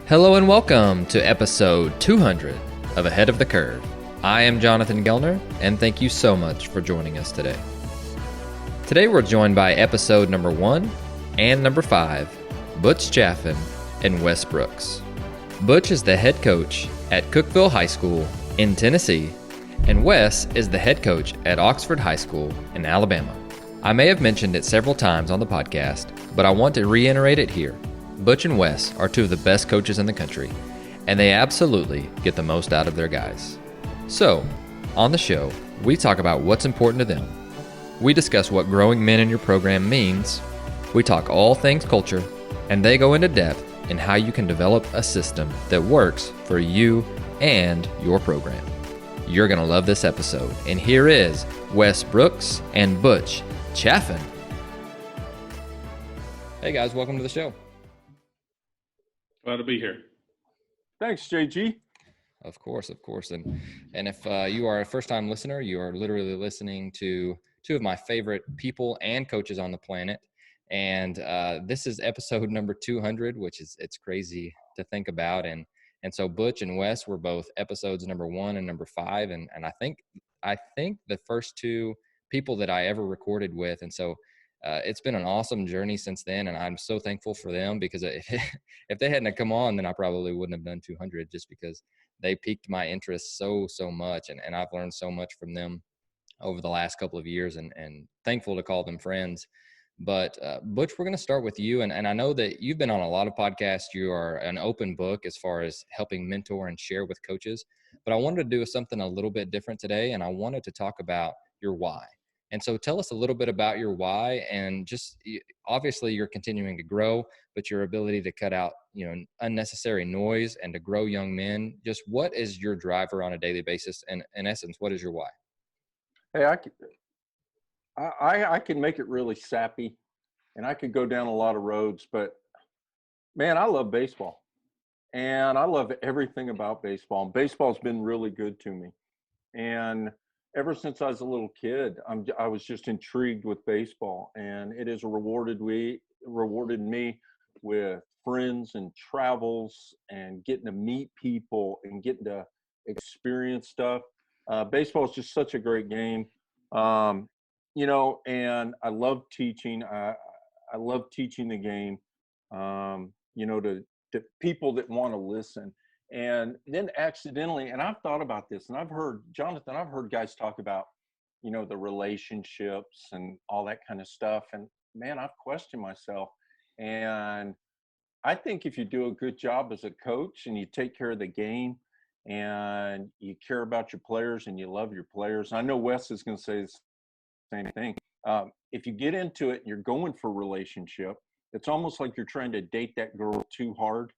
Hello and welcome to episode 200 of Ahead of the Curve. I am Jonathan Gellner, and thank you so much for joining us today. Today we're joined by episode number 1 and number 5, Butch Chaffin and Wes Brooks. Butch is the head coach at Cookeville High School in Tennessee, and Wes is the head coach at Oxford High School in Alabama. I may have mentioned it several times on the podcast, but I want to reiterate it here. Butch and Wes are two of the best coaches in the country, and they absolutely get the most out of their guys. So, on the show, we talk about what's important to them. We discuss what growing men in your program means. We talk all things culture, and they go into depth in how you can develop a system that works for you and your program. You're going to love this episode, and here is Wes Brooks and Butch Chaffin. Hey guys, welcome to the show. Glad to be here. Thanks, JG. Of course. And if you are a first-time listener, you are literally listening to two of my favorite people and coaches on the planet. And this is episode number 200, which is it's crazy to think about. And so Butch and Wes were both episodes number 1 and number 5. And I think the first two people that I ever recorded with. And so it's been an awesome journey since then, and I'm so thankful for them because if they hadn't come on, then I probably wouldn't have done 200 just because they piqued my interest so much, and I've learned so much from them over the last couple of years, and thankful to call them friends. But Butch, we're going to start with you, and I know that you've been on a lot of podcasts. You are an open book as far as helping mentor and share with coaches, but I wanted to do something a little bit different today, and I wanted to talk about your why. And so tell us a little bit about your why, and just obviously you're continuing to grow, but your ability to cut out, unnecessary noise and to grow young men. Just what is your driver on a daily basis? And in essence, what is your why? Hey, I can make it really sappy, and I could go down a lot of roads, but man, I love baseball, and I love everything about baseball. Baseball's been really good to me, and ever since I was a little kid, I was just intrigued with baseball, and it has rewarded me with friends and travels and getting to meet people and getting to experience stuff. Baseball is just such a great game, and I love teaching. I love teaching the game, to people that want to listen. And then accidentally, and I've thought about this, and I've heard guys talk about, the relationships and all that kind of stuff. And man, I've questioned myself. And I think if you do a good job as a coach and you take care of the game and you care about your players and you love your players, I know Wes is going to say the same thing. If you get into it and you're going for a relationship, it's almost like you're trying to date that girl too hard.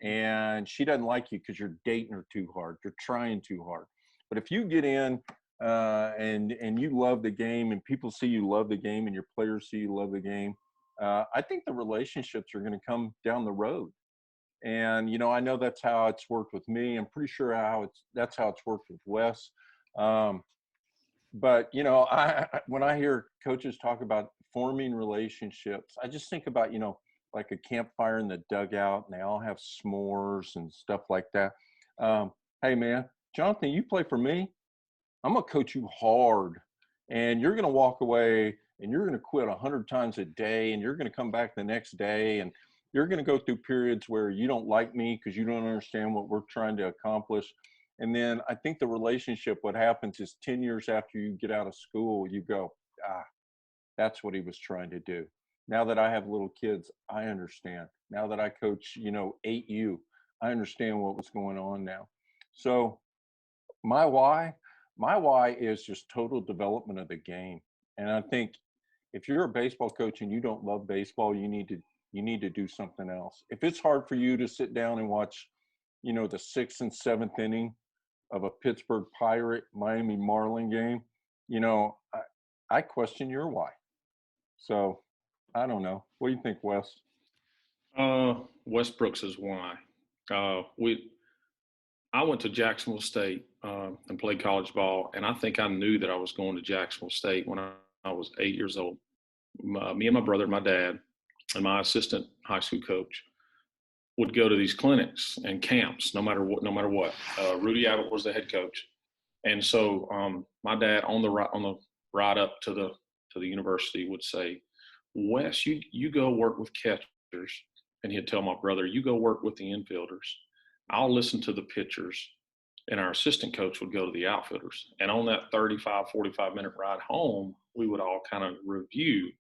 And she doesn't like you because you're dating her too hard. You're trying too hard. But if you get in and you love the game, and people see you love the game, and your players see you love the game, I think the relationships are going to come down the road. And I know that's how it's worked with me. I'm pretty sure that's how it's worked with Wes. But when I hear coaches talk about forming relationships, I just think about like a campfire in the dugout, and they all have s'mores and stuff like that. Hey man, Jonathan, you play for me. I'm gonna coach you hard, and you're gonna walk away and you're gonna quit 100 times a day, and you're gonna come back the next day, and you're gonna go through periods where you don't like me because you don't understand what we're trying to accomplish. And then I think the relationship, what happens is 10 years after you get out of school, you go, that's what he was trying to do. Now that I have little kids, I understand. Now that I coach, 8U, I understand what was going on now. So my why is just total development of the game. And I think if you're a baseball coach and you don't love baseball, you need to do something else. If it's hard for you to sit down and watch, the 6th and 7th inning of a Pittsburgh Pirate Miami Marlin game, I question your why. So I don't know. What do you think, Wes? Wes Brooks is why. I went to Jacksonville State and played college ball, and I think I knew that I was going to Jacksonville State when I was 8 years old. Me and my brother, my dad, and my assistant high school coach would go to these clinics and camps, no matter what. Rudy Abbott was the head coach. And so my dad on the ride up to the university would say, Wes, you go work with catchers. And he'd tell my brother, you go work with the infielders. I'll listen to the pitchers. And our assistant coach would go to the outfielders. And on that 35, 45-minute ride home, we would all kind of review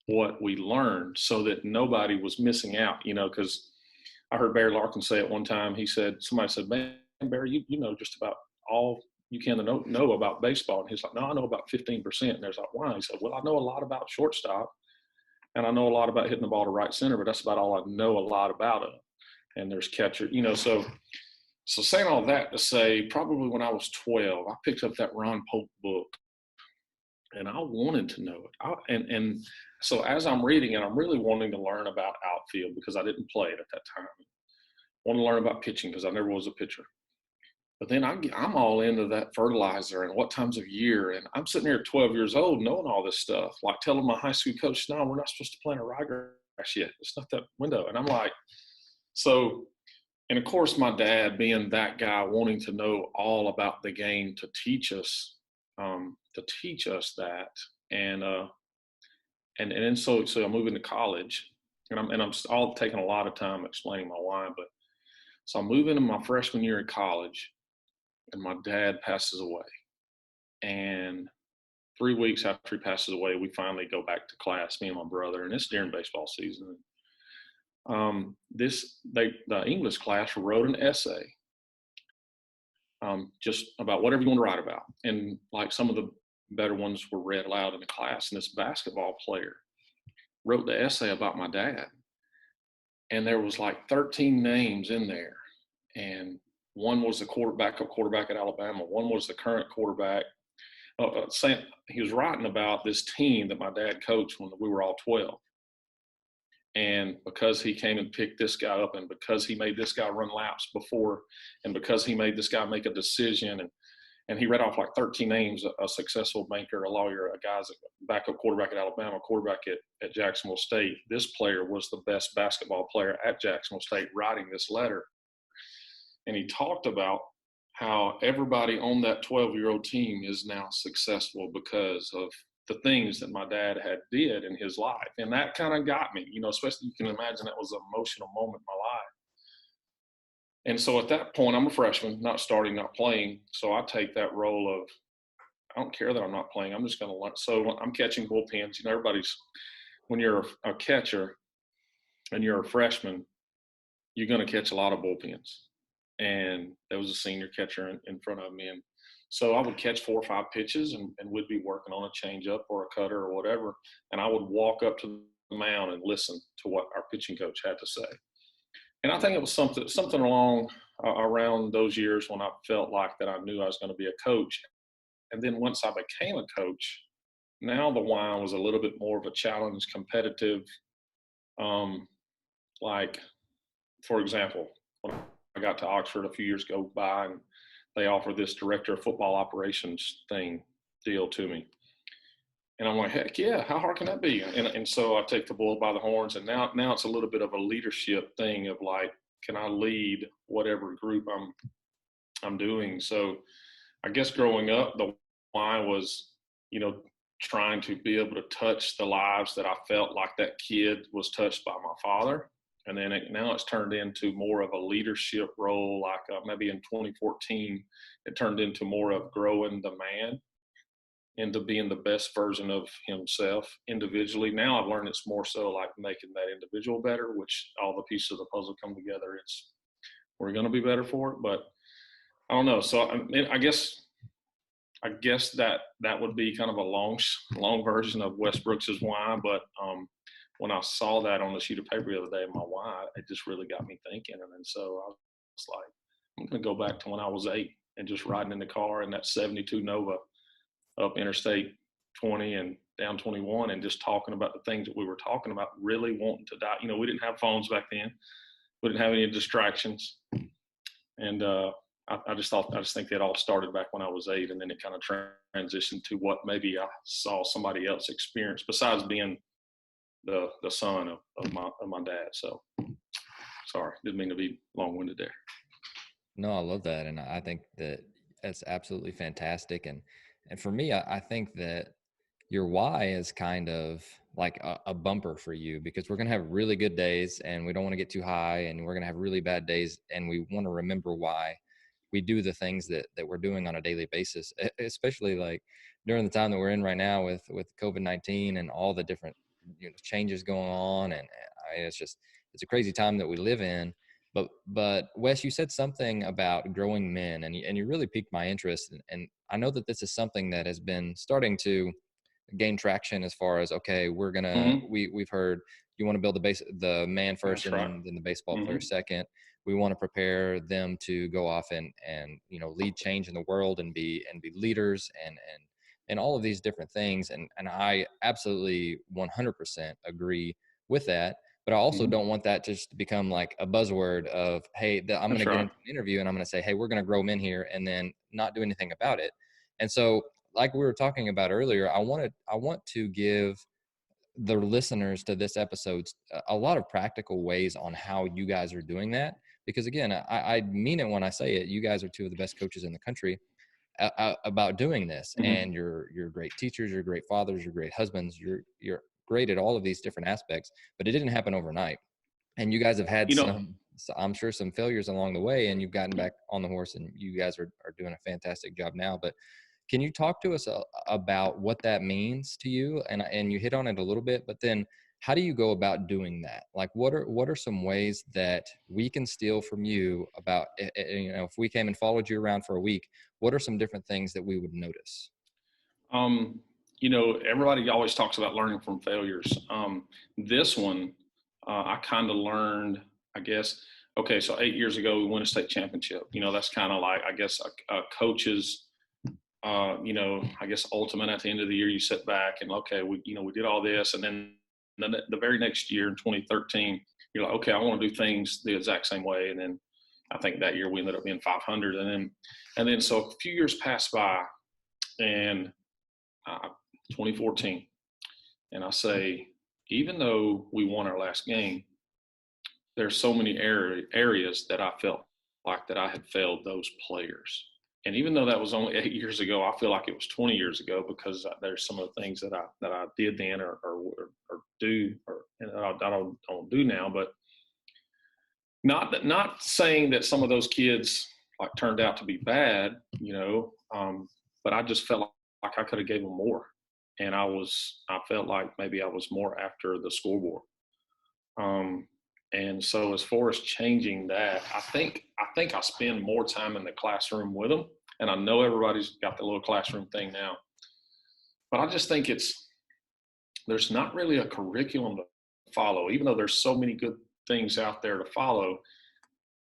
what we learned so that nobody was missing out, because I heard Barry Larkin say at one time, somebody said, man, Barry, you know just about all you can know about baseball. And he's like, no, I know about 15%. And there's like, why? He said, well, I know a lot about shortstop and I know a lot about hitting the ball to right center, but that's about all I know a lot about it. And there's catcher, so saying all that to say, probably when I was 12, I picked up that Ron Polk book and I wanted to know it. And so as I'm reading it, I'm really wanting to learn about outfield because I didn't play it at that time. I want to learn about pitching because I never was a pitcher. But then I'm all into that fertilizer and what times of year. And I'm sitting here at 12 years old knowing all this stuff, like telling my high school coach, no, we're not supposed to plant a ryegrass yet. It's not that window. And I'm like, and of course, my dad being that guy wanting to know all about the game to teach us that. And then so I'm moving to college and I'm all taking a lot of time explaining my why. But so I'm moving in my freshman year in college. And my dad passes away. And 3 weeks after he passes away, we finally go back to class, me and my brother, and it's during baseball season. The English class wrote an essay just about whatever you want to write about. And like some of the better ones were read aloud in the class. And this basketball player wrote the essay about my dad. And there was like 13 names in there. And one was the backup quarterback at Alabama. One was the current quarterback. Saying he was writing about this team that my dad coached when we were all 12. And because he came and picked this guy up and because he made this guy run laps before and because he made this guy make a decision and he read off like 13 names, a successful banker, a lawyer, a guy's a backup quarterback at Alabama, quarterback at Jacksonville State. This player was the best basketball player at Jacksonville State writing this letter. And he talked about how everybody on that 12-year-old team is now successful because of the things that my dad had did in his life. And that kind of got me, especially you can imagine that was an emotional moment in my life. And so at that point, I'm a freshman, not starting, not playing. So I take that role of, I don't care that I'm not playing. I'm just going to learn. So I'm catching bullpens. When you're a catcher and you're a freshman, you're going to catch a lot of bullpens. And there was a senior catcher in front of me. And so I would catch 4 or 5 pitches and we'd be working on a changeup or a cutter or whatever. And I would walk up to the mound and listen to what our pitching coach had to say. And I think it was something along around those years when I felt like that I knew I was going to be a coach. And then once I became a coach, now the why was a little bit more of a challenge, competitive. Like, for example, when I got to Oxford a few years ago by and they offered this director of football operations deal to me. And I'm like, heck yeah, how hard can that be? And so I take the bull by the horns and now it's a little bit of a leadership thing of like, can I lead whatever group I'm doing? So I guess growing up, the why was, trying to be able to touch the lives that I felt like that kid was touched by my father. And then now it's turned into more of a leadership role. Like maybe in 2014, it turned into more of growing the man into being the best version of himself individually. Now I've learned it's more so like making that individual better, which all the pieces of the puzzle come together. We're going to be better for it, but I don't know. So I guess that would be kind of a long version of Wes Brooks's why. But when I saw that on the sheet of paper the other day, my why, it just really got me thinking. And then so I was like, I'm going to go back to when I was 8 and just riding in the car in that 72 Nova up Interstate 20 and down 21 and just talking about the things that we were talking about, really wanting to die. We didn't have phones back then. We didn't have any distractions. And I just think that all started back when I was 8, and then it kind of transitioned to what maybe I saw somebody else experience besides being the son of my dad. So Sorry, didn't mean to be long-winded there. No, I love that. And I think that that's absolutely fantastic. And for me, I think that your why is kind of like a bumper for you, because we're going to have really good days and we don't want to get too high, and we're going to have really bad days. And we want to remember why we do the things that we're doing on a daily basis, especially like during the time that we're in right now with COVID-19 and all the different, changes going on. And it's a crazy time that we live in. But Wes, you said something about growing men, and you really piqued my interest. And I know that this is something that has been starting to gain traction, as far as, okay, we've heard you want to build the man first, That's and right. then the baseball player second. We want to prepare them to go off and lead change in the world, and be leaders, and all of these different things. And I absolutely 100% agree with that. But I also don't want that to just become like a buzzword of, hey, I'm going to get into an interview and I'm going to say, hey, we're going to grow men here, and then not do anything about it. And so, like we were talking about earlier, I want to give the listeners to this episode a lot of practical ways on how you guys are doing that. Because again, I mean it when I say it. You guys are two of the best coaches in the country about doing this, and you're great teachers, you're great fathers, you're great husbands, you're great at all of these different aspects. But it didn't happen overnight, and you guys have had I'm sure some failures along the way, and you've gotten back on the horse, and you guys are doing a fantastic job now. But can you talk to us about what that means to you? And you hit on it a little bit, but then how do you go about doing that? Like, what are some ways that we can steal from you about, if we came and followed you around for a week, what are some different things that we would notice? Everybody always talks about learning from failures. This one, I kind of learned, I guess, okay, so 8 years ago, we won a state championship. That's kind of like, I guess, a coach's, I guess, ultimate. At the end of the year, you sit back and, okay, we did all this. And then the very next year in 2013, you're like, okay, I want to do things the exact same way. And then I think that year we ended up being 500. And then so a few years passed by, and 2014. And I say, even though we won our last game, there's so many areas that I felt like that I had failed those players. And even though that was only 8 years ago, I feel like it was 20 years ago, because there's some of the things that I did then or do and I don't do now. But not saying that some of those kids like turned out to be bad, but I just felt like I could have gave them more. And I felt like maybe I was more after the scoreboard. And so as far as changing that, I think I spend more time in the classroom with them. And I know everybody's got the little classroom thing now, but I just think there's not really a curriculum to follow, even though there's so many good things out there to follow.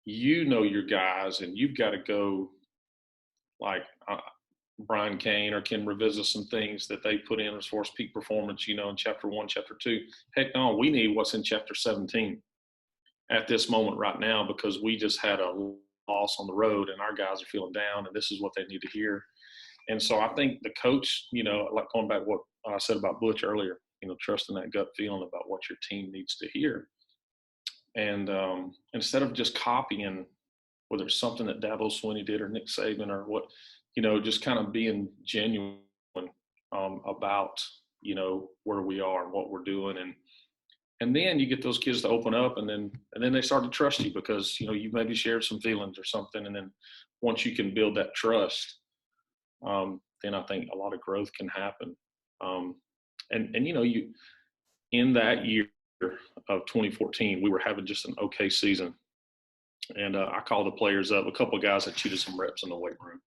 Your guys, and you've got to go like, Brian Kane or can revisit some things that they put in as far as peak performance, in chapter 1, chapter 2. Heck no, we need what's in chapter 17 at this moment right now, because we just had a loss on the road and our guys are feeling down, and this is what they need to hear. And so I think the coach, like going back to what I said about Butch earlier, trusting that gut feeling about what your team needs to hear. And instead of just copying, whether it's something that Dabo Swinney did or Nick Saban or what, just kind of being genuine about, where we are and what we're doing. And then you get those kids to open up, and then they start to trust you, because, you maybe shared some feelings or something. And then once you can build that trust, then I think a lot of growth can happen. You in that year of 2014, we were having just an okay season. And I called the players up. A couple of guys had cheated some reps in the weight room.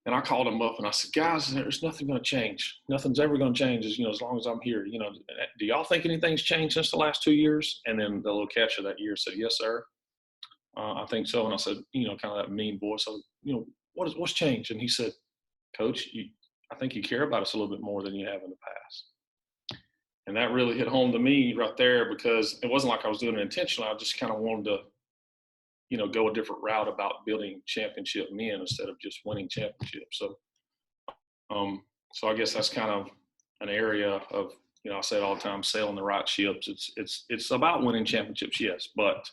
And I called them up and I said, guys, there's nothing going to change. Nothing's ever going to change as long as I'm here. Do y'all think anything's changed since the last 2 years? And then the little catcher that year said, yes, sir. I think so. And I said, kind of that mean voice. So, what's changed? And he said, Coach, I think you care about us a little bit more than you have in the past. And that really hit home to me right there, because it wasn't like I was doing it intentionally. I just kind of wanted to, go a different route about building championship men instead of just winning championships. So I guess that's kind of an area of, I say it all the time, sailing the right ships. It's about winning championships, yes, but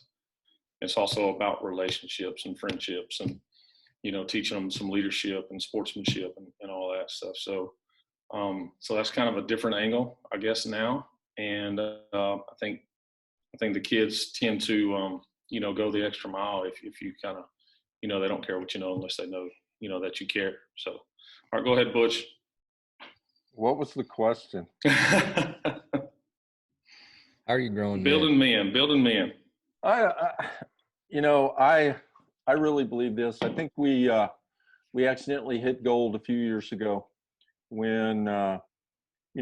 It's also about relationships and friendships and, teaching them some leadership and sportsmanship and all that stuff. So, so that's kind of a different angle, I guess, now. And I think the kids tend to, go the extra mile if you kind of, they don't care what you know unless they know, that you care. So, all right, go ahead, Butch. What was the question? How are you growing? Building men. I really believe this. I think we accidentally hit gold a few years ago when,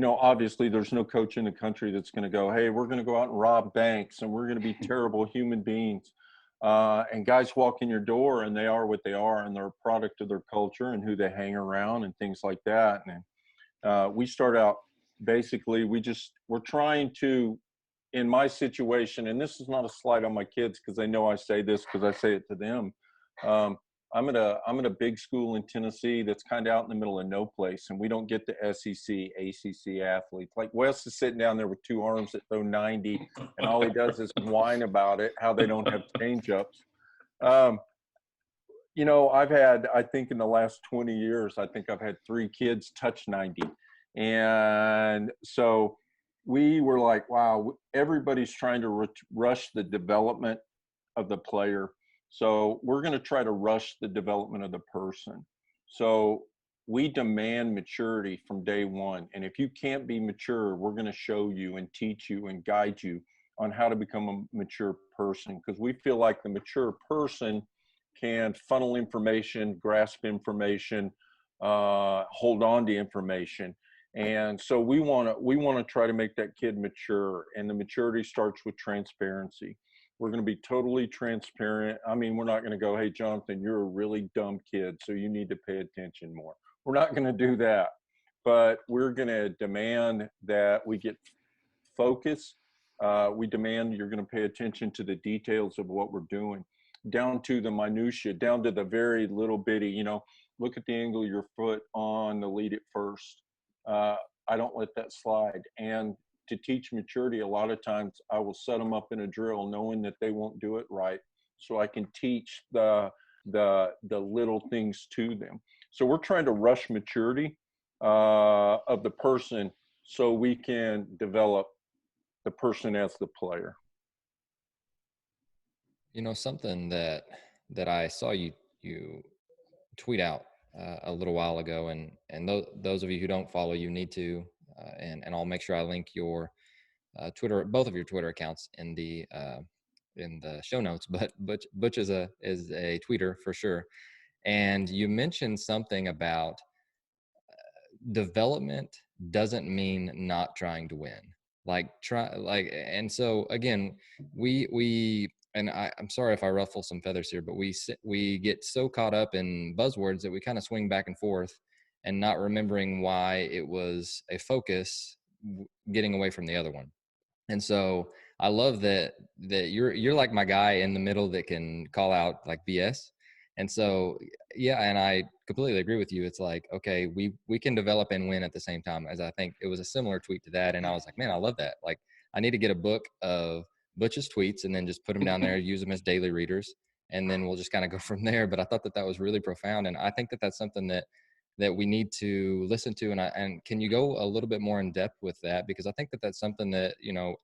obviously there's no coach in the country that's going to go, hey, we're going to go out and rob banks and we're going to be terrible human beings. And guys walk in your door and they are what they are, and they're a product of their culture and who they hang around and things like that. And we start out, basically, we're trying to, in my situation, and this is not a slight on my kids because they know I say this because I say it to them. I'm at a big school in Tennessee that's kind of out in the middle of no place, and we don't get the SEC, ACC athletes. Like Wes is sitting down there with two arms that throw 90, and all he does is whine about it, how they don't have change-ups. I've had, I think in the last 20 years, I think I've had 3 kids touch 90. And so we were like, wow, everybody's trying to rush the development of the player. So we're going to try to rush the development of the person. So we demand maturity from day one. And if you can't be mature, we're going to show you and teach you and guide you on how to become a mature person, because we feel like the mature person can funnel information, grasp information, hold on to information. And so we want to try to make that kid mature, and the maturity starts with transparency. We're going to be totally transparent. I mean, we're not going to go, hey, Jonathan, you're a really dumb kid, so you need to pay attention more. We're not going to do that, but we're going to demand that we get focus. We demand you're going to pay attention to the details of what we're doing, down to the minutia, down to the very little bitty, look at the angle of your foot on the lead at first. I don't let that slide. And to teach maturity, a lot of times I will set them up in a drill knowing that they won't do it right, so I can teach the little things to them. So we're trying to rush maturity of the person so we can develop the person as the player. Something that I saw you tweet out a little while ago, and those of you who don't follow, you need to, and I'll make sure I link your Twitter, both of your Twitter accounts in the show notes. But Butch is a tweeter for sure, and you mentioned something about development doesn't mean not trying to win. And so again, we and I'm sorry if I ruffle some feathers here, but we get so caught up in buzzwords that we kind of swing back and forth and not remembering why it was a focus getting away from the other one. And so I love that you're like my guy in the middle that can call out like BS. And so, yeah, and I completely agree with you. It's like, okay, we can develop and win at the same time. As I think it was a similar tweet to that. And I was like, man, I love that. Like, I need to get a book of Butch's tweets and then just put them down there, use them as daily readers, and then we'll just kind of go from there. But I thought that was really profound. And I think that that's something that we need to listen to. And can you go a little bit more in depth with that? Because I think that that's something that,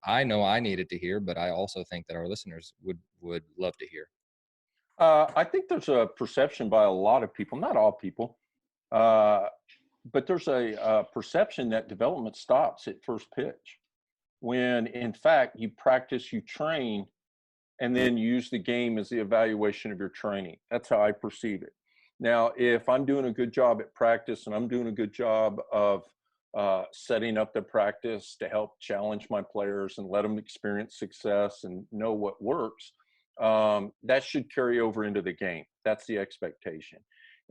I know I needed to hear, but I also think that our listeners would love to hear. I think there's a perception by a lot of people, not all people, but there's a perception that development stops at first pitch, when in fact you practice, you train, and then you use the game as the evaluation of your training. That's how I perceive it. Now, if I'm doing a good job at practice and I'm doing a good job of setting up the practice to help challenge my players and let them experience success and know what works, that should carry over into the game. That's the expectation.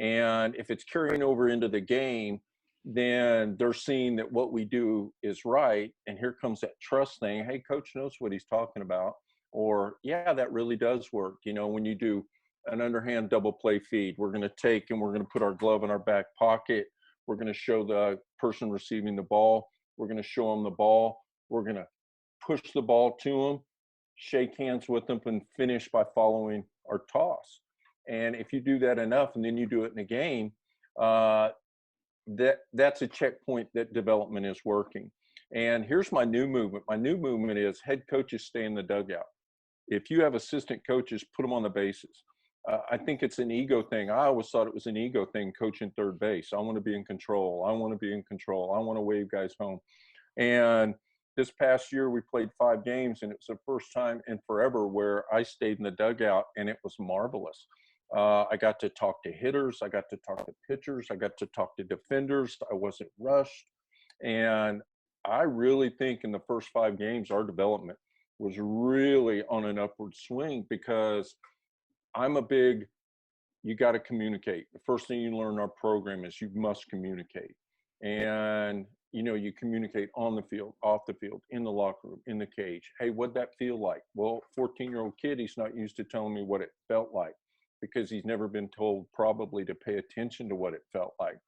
And if it's carrying over into the game, then they're seeing that what we do is right. And here comes that trust thing. Hey, coach knows what he's talking about. Or, yeah, that really does work. When you do an underhand double play feed, we're going to take and we're going to put our glove in our back pocket. We're going to show the person receiving the ball. We're going to show them the ball. We're going to push the ball to them, shake hands with them, and finish by following our toss. And if you do that enough, and then you do it in a game, that's a checkpoint that development is working. And here's my new movement. My new movement is head coaches stay in the dugout. If you have assistant coaches, put them on the bases. I think it's an ego thing. I always thought it was an ego thing, coaching third base. I want to be in control. I want to be in control. I want to wave guys home. And this past year, we played 5 games, and it was the first time in forever where I stayed in the dugout, and it was marvelous. I got to talk to hitters. I got to talk to pitchers. I got to talk to defenders. I wasn't rushed. And I really think in the first 5 games, our development was really on an upward swing, because I'm a big, you got to communicate. The first thing you learn in our program is you must communicate. And, you know, you communicate on the field, off the field, in the locker room, in the cage. Hey, what'd that feel like? Well, 14-year-old kid, he's not used to telling me what it felt like, because he's never been told probably to pay attention to what it felt like.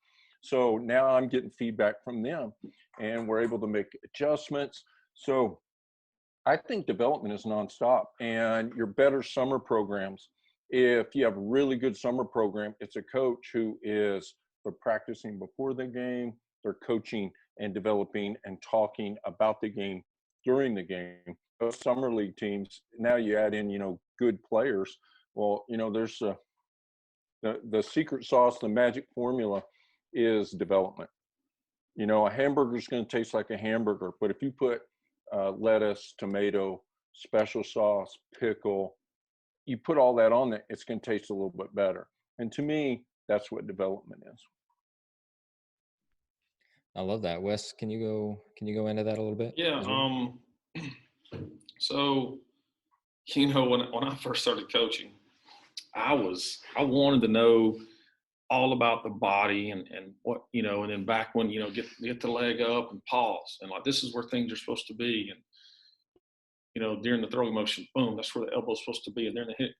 So now I'm getting feedback from them, and we're able to make adjustments. So I think development is nonstop, and your better summer programs, if you have a really good summer program, it's a coach who is, they're practicing before the game, they're coaching and developing and talking about the game during the game. Those summer league teams, now you add in, you know, good players. Well, you know, there's the secret sauce, the magic formula is development. You know, a hamburger is going to taste like a hamburger, but if you put lettuce, tomato, special sauce, pickle, you put all that on there, it's going to taste a little bit better. And to me, that's what development is. I love that. Wes, can you go into that a little bit? Yeah. So, you know, when I first started coaching, I wanted to know all about the body and what, you know, and then back when, you know, get the leg up and pause, and like, this is where things are supposed to be. And, you know, during the throwing motion, boom, that's where the elbow's supposed to be. And then the hit.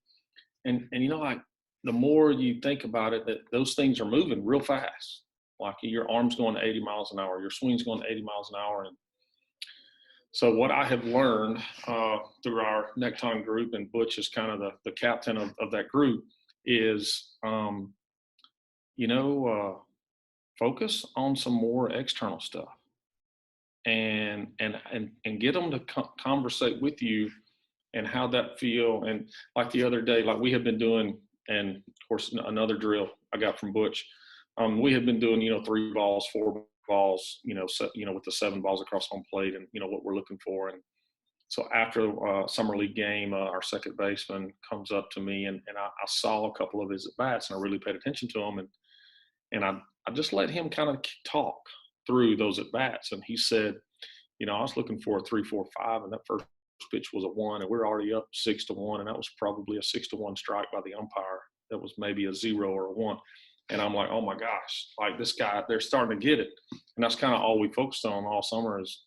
And, you know, like, the more you think about it, that those things are moving real fast. Like, your arm's going to 80 miles an hour, your swing's going to 80 miles an hour. And so what I have learned through our Necktie group, and Butch is kind of the captain of that group, is, you know, focus on some more external stuff, and get them to conversate with you and how that feel. And like the other day, like we have been doing, and of course another drill I got from Butch, we have been doing, you know, 3 balls, 4 balls, you know, with the 7 balls across home plate, and, you know, what we're looking for. And so after summer league game, our second baseman comes up to me, and I saw a couple of his at bats, and I really paid attention to him, and I just let him kind of talk through those at bats. And he said, you know, I was looking for a 3-4-5, and that first pitch was a 1, and we're already up 6-1, and that was probably a 6-1 strike by the umpire. That was maybe a 0 or a 1. And I'm like, oh my gosh, like, this guy, they're starting to get it. And that's kind of all we focused on all summer is,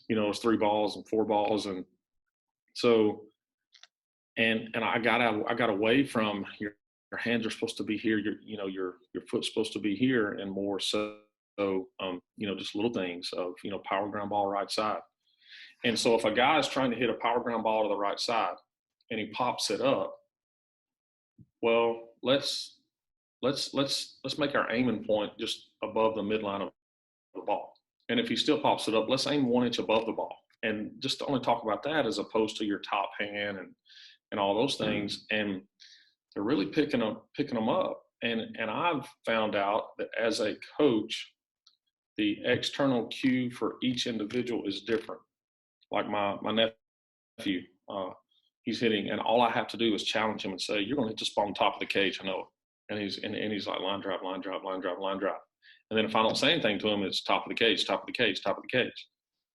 you know, it's 3 balls and 4 balls. And so, and I got away from your hands are supposed to be here, your foot's supposed to be here, and more so, you know, just little things of, you know, power ground ball right side. And so if a guy is trying to hit a power ground ball to the right side and he pops it up, well, let's make our aiming point just above the midline of the ball. And if he still pops it up, let's aim 1 inch above the ball, and just only talk about that as opposed to your top hand and all those things. And they're really picking them up. And I've found out that as a coach, the external cue for each individual is different. Like my nephew, he's hitting, and all I have to do is challenge him and say, you're going to hit this ball on top of the cage. I know it. And he's like, line drive, line drive, line drive, line drive. And then if I don't say anything to him, it's top of the cage, top of the cage, top of the cage.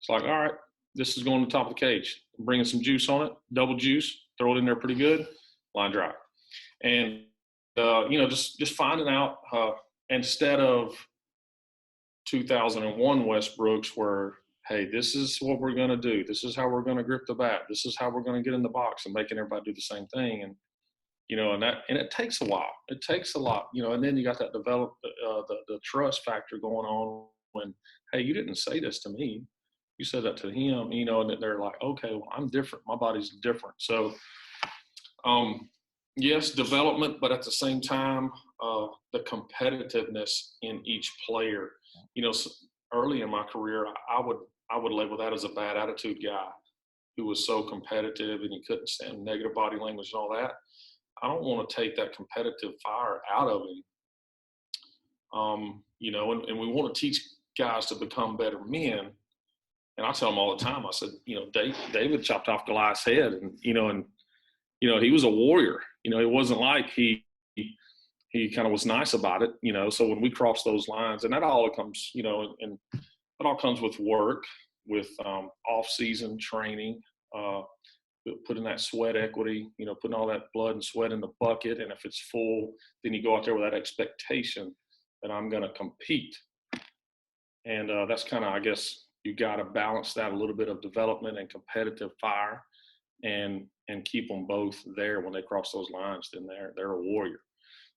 It's like, all right, this is going to the top of the cage. I'm bringing some juice on it, double juice, throw it in there pretty good, line drive. And, you know, just finding out, instead of 2001 Wes Brooks, where, hey, this is what we're going to do. This is how we're going to grip the bat. This is how we're going to get in the box, and making everybody do the same thing. And, you know, and it takes a while. It takes a lot, you know, and then you got that the trust factor going on when, hey, you didn't say this to me. you said that to him, you know, and they're like, okay, well, I'm different. My body's different. So, yes, development, but at the same time, the competitiveness in each player. You know, early in my career, I would label that as a bad attitude guy who was so competitive and he couldn't stand negative body language and all that. I don't want to take that competitive fire out of him. You know, and we want to teach guys to become better men. And I tell them all the time, I said, you know, David chopped off Goliath's head, and you know, he was a warrior. You know, it wasn't like he kind of was nice about it, you know. So when we cross those lines, and that all comes, you know, and it all comes with work, with off-season training, putting that sweat equity, you know, putting all that blood and sweat in the bucket. And if it's full, then you go out there with that expectation that I'm going to compete. And that's kind of, I guess, you got to balance that a little bit of development and competitive fire, and keep them both there. When they cross those lines, then they're a warrior.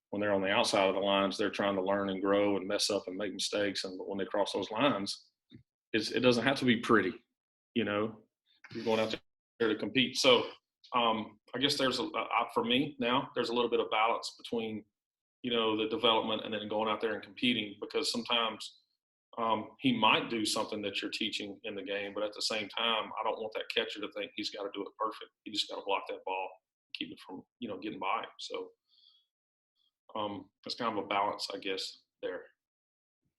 When they're on the outside of the lines, they're trying to learn and grow and mess up and make mistakes. And when they cross those lines, it doesn't have to be pretty, you know. You're going out there to compete. So I guess for me now, there's a little bit of balance between, you know, the development and then going out there and competing, because sometimes he might do something that you're teaching in the game, but at the same time, I don't want that catcher to think he's got to do it perfect. He just got to block that ball, keep it from, you know, getting by him. So it's kind of a balance, I guess, there.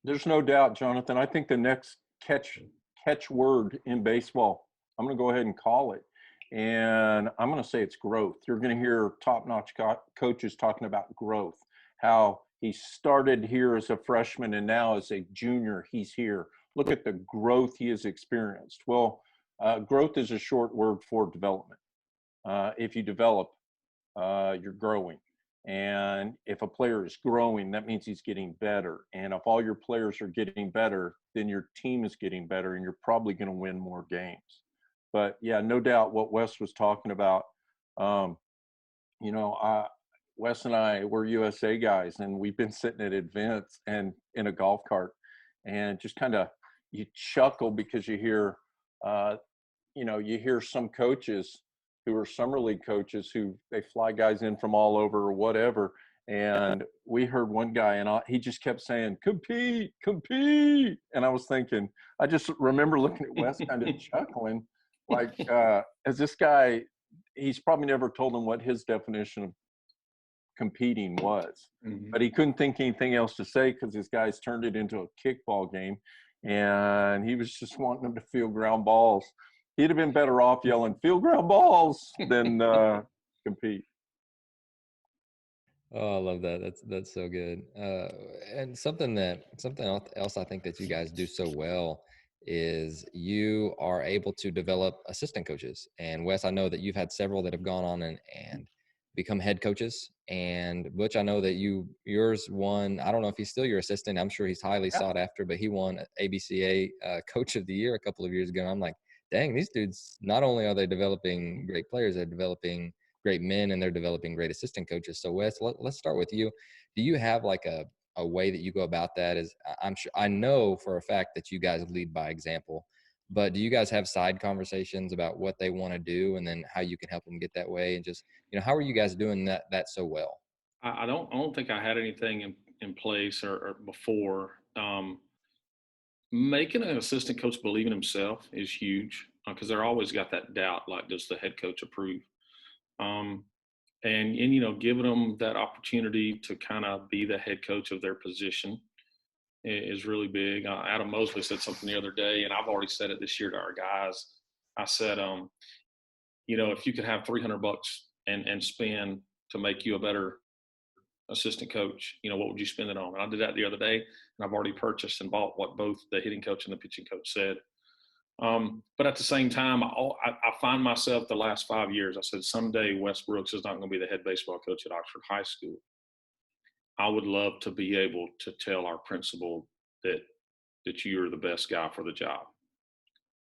There's no doubt, Jonathan. I think the next catch word in baseball, I'm going to go ahead and call it, and I'm going to say it's growth. You're going to hear top-notch coaches talking about growth, how he started here as a freshman and now as a junior, he's here. Look at the growth he has experienced. Well, growth is a short word for development. If you develop, you're growing. And if a player is growing, that means he's getting better. And if all your players are getting better, then your team is getting better, and you're probably going to win more games. But yeah, no doubt what Wes was talking about. You know, Wes and I, we're USA guys, and we've been sitting at events and in a golf cart, and just kind of, you chuckle because you hear, you know, you hear some coaches who are summer league coaches who they fly guys in from all over or whatever. And we heard one guy, and he just kept saying, compete, compete. And I was thinking, I just remember looking at Wes kind of chuckling, like, as this guy, he's probably never told him what his definition of competing was, but he couldn't think anything else to say because his guys turned it into a kickball game, and he was just wanting them to field ground balls. He'd have been better off yelling field ground balls than compete. Oh, I love that. That's so good. And something else I think that you guys do so well is you are able to develop assistant coaches. And Wes, I know that you've had several that have gone on and become head coaches. And Butch, I know that yours won. I don't know if he's still your assistant. I'm sure he's highly sought after, but he won ABCA Coach of the Year a couple of years ago. And I'm like, dang, these dudes, not only are they developing great players, they're developing great men, and they're developing great assistant coaches. So Wes, let's start with you. Do you have like a way that you go about that? I know for a fact that you guys lead by example, but do you guys have side conversations about what they want to do and then how you can help them get that way? And just, you know, how are you guys doing that so well? I don't think I had anything in place or before. Making an assistant coach believe in himself is huge, because they're always got that doubt, like, does the head coach approve? And you know, giving them that opportunity to kind of be the head coach of their position is really big. Adam Mosley said something the other day, and I've already said it this year to our guys. I said, you know, if you could have $300 and spend to make you a better assistant coach, you know, what would you spend it on? And I did that the other day, and I've already purchased and bought what both the hitting coach and the pitching coach said. But at the same time, I find myself the last 5 years, I said, someday Wes Brooks is not going to be the head baseball coach at Oxford High School. I would love to be able to tell our principal that you're the best guy for the job.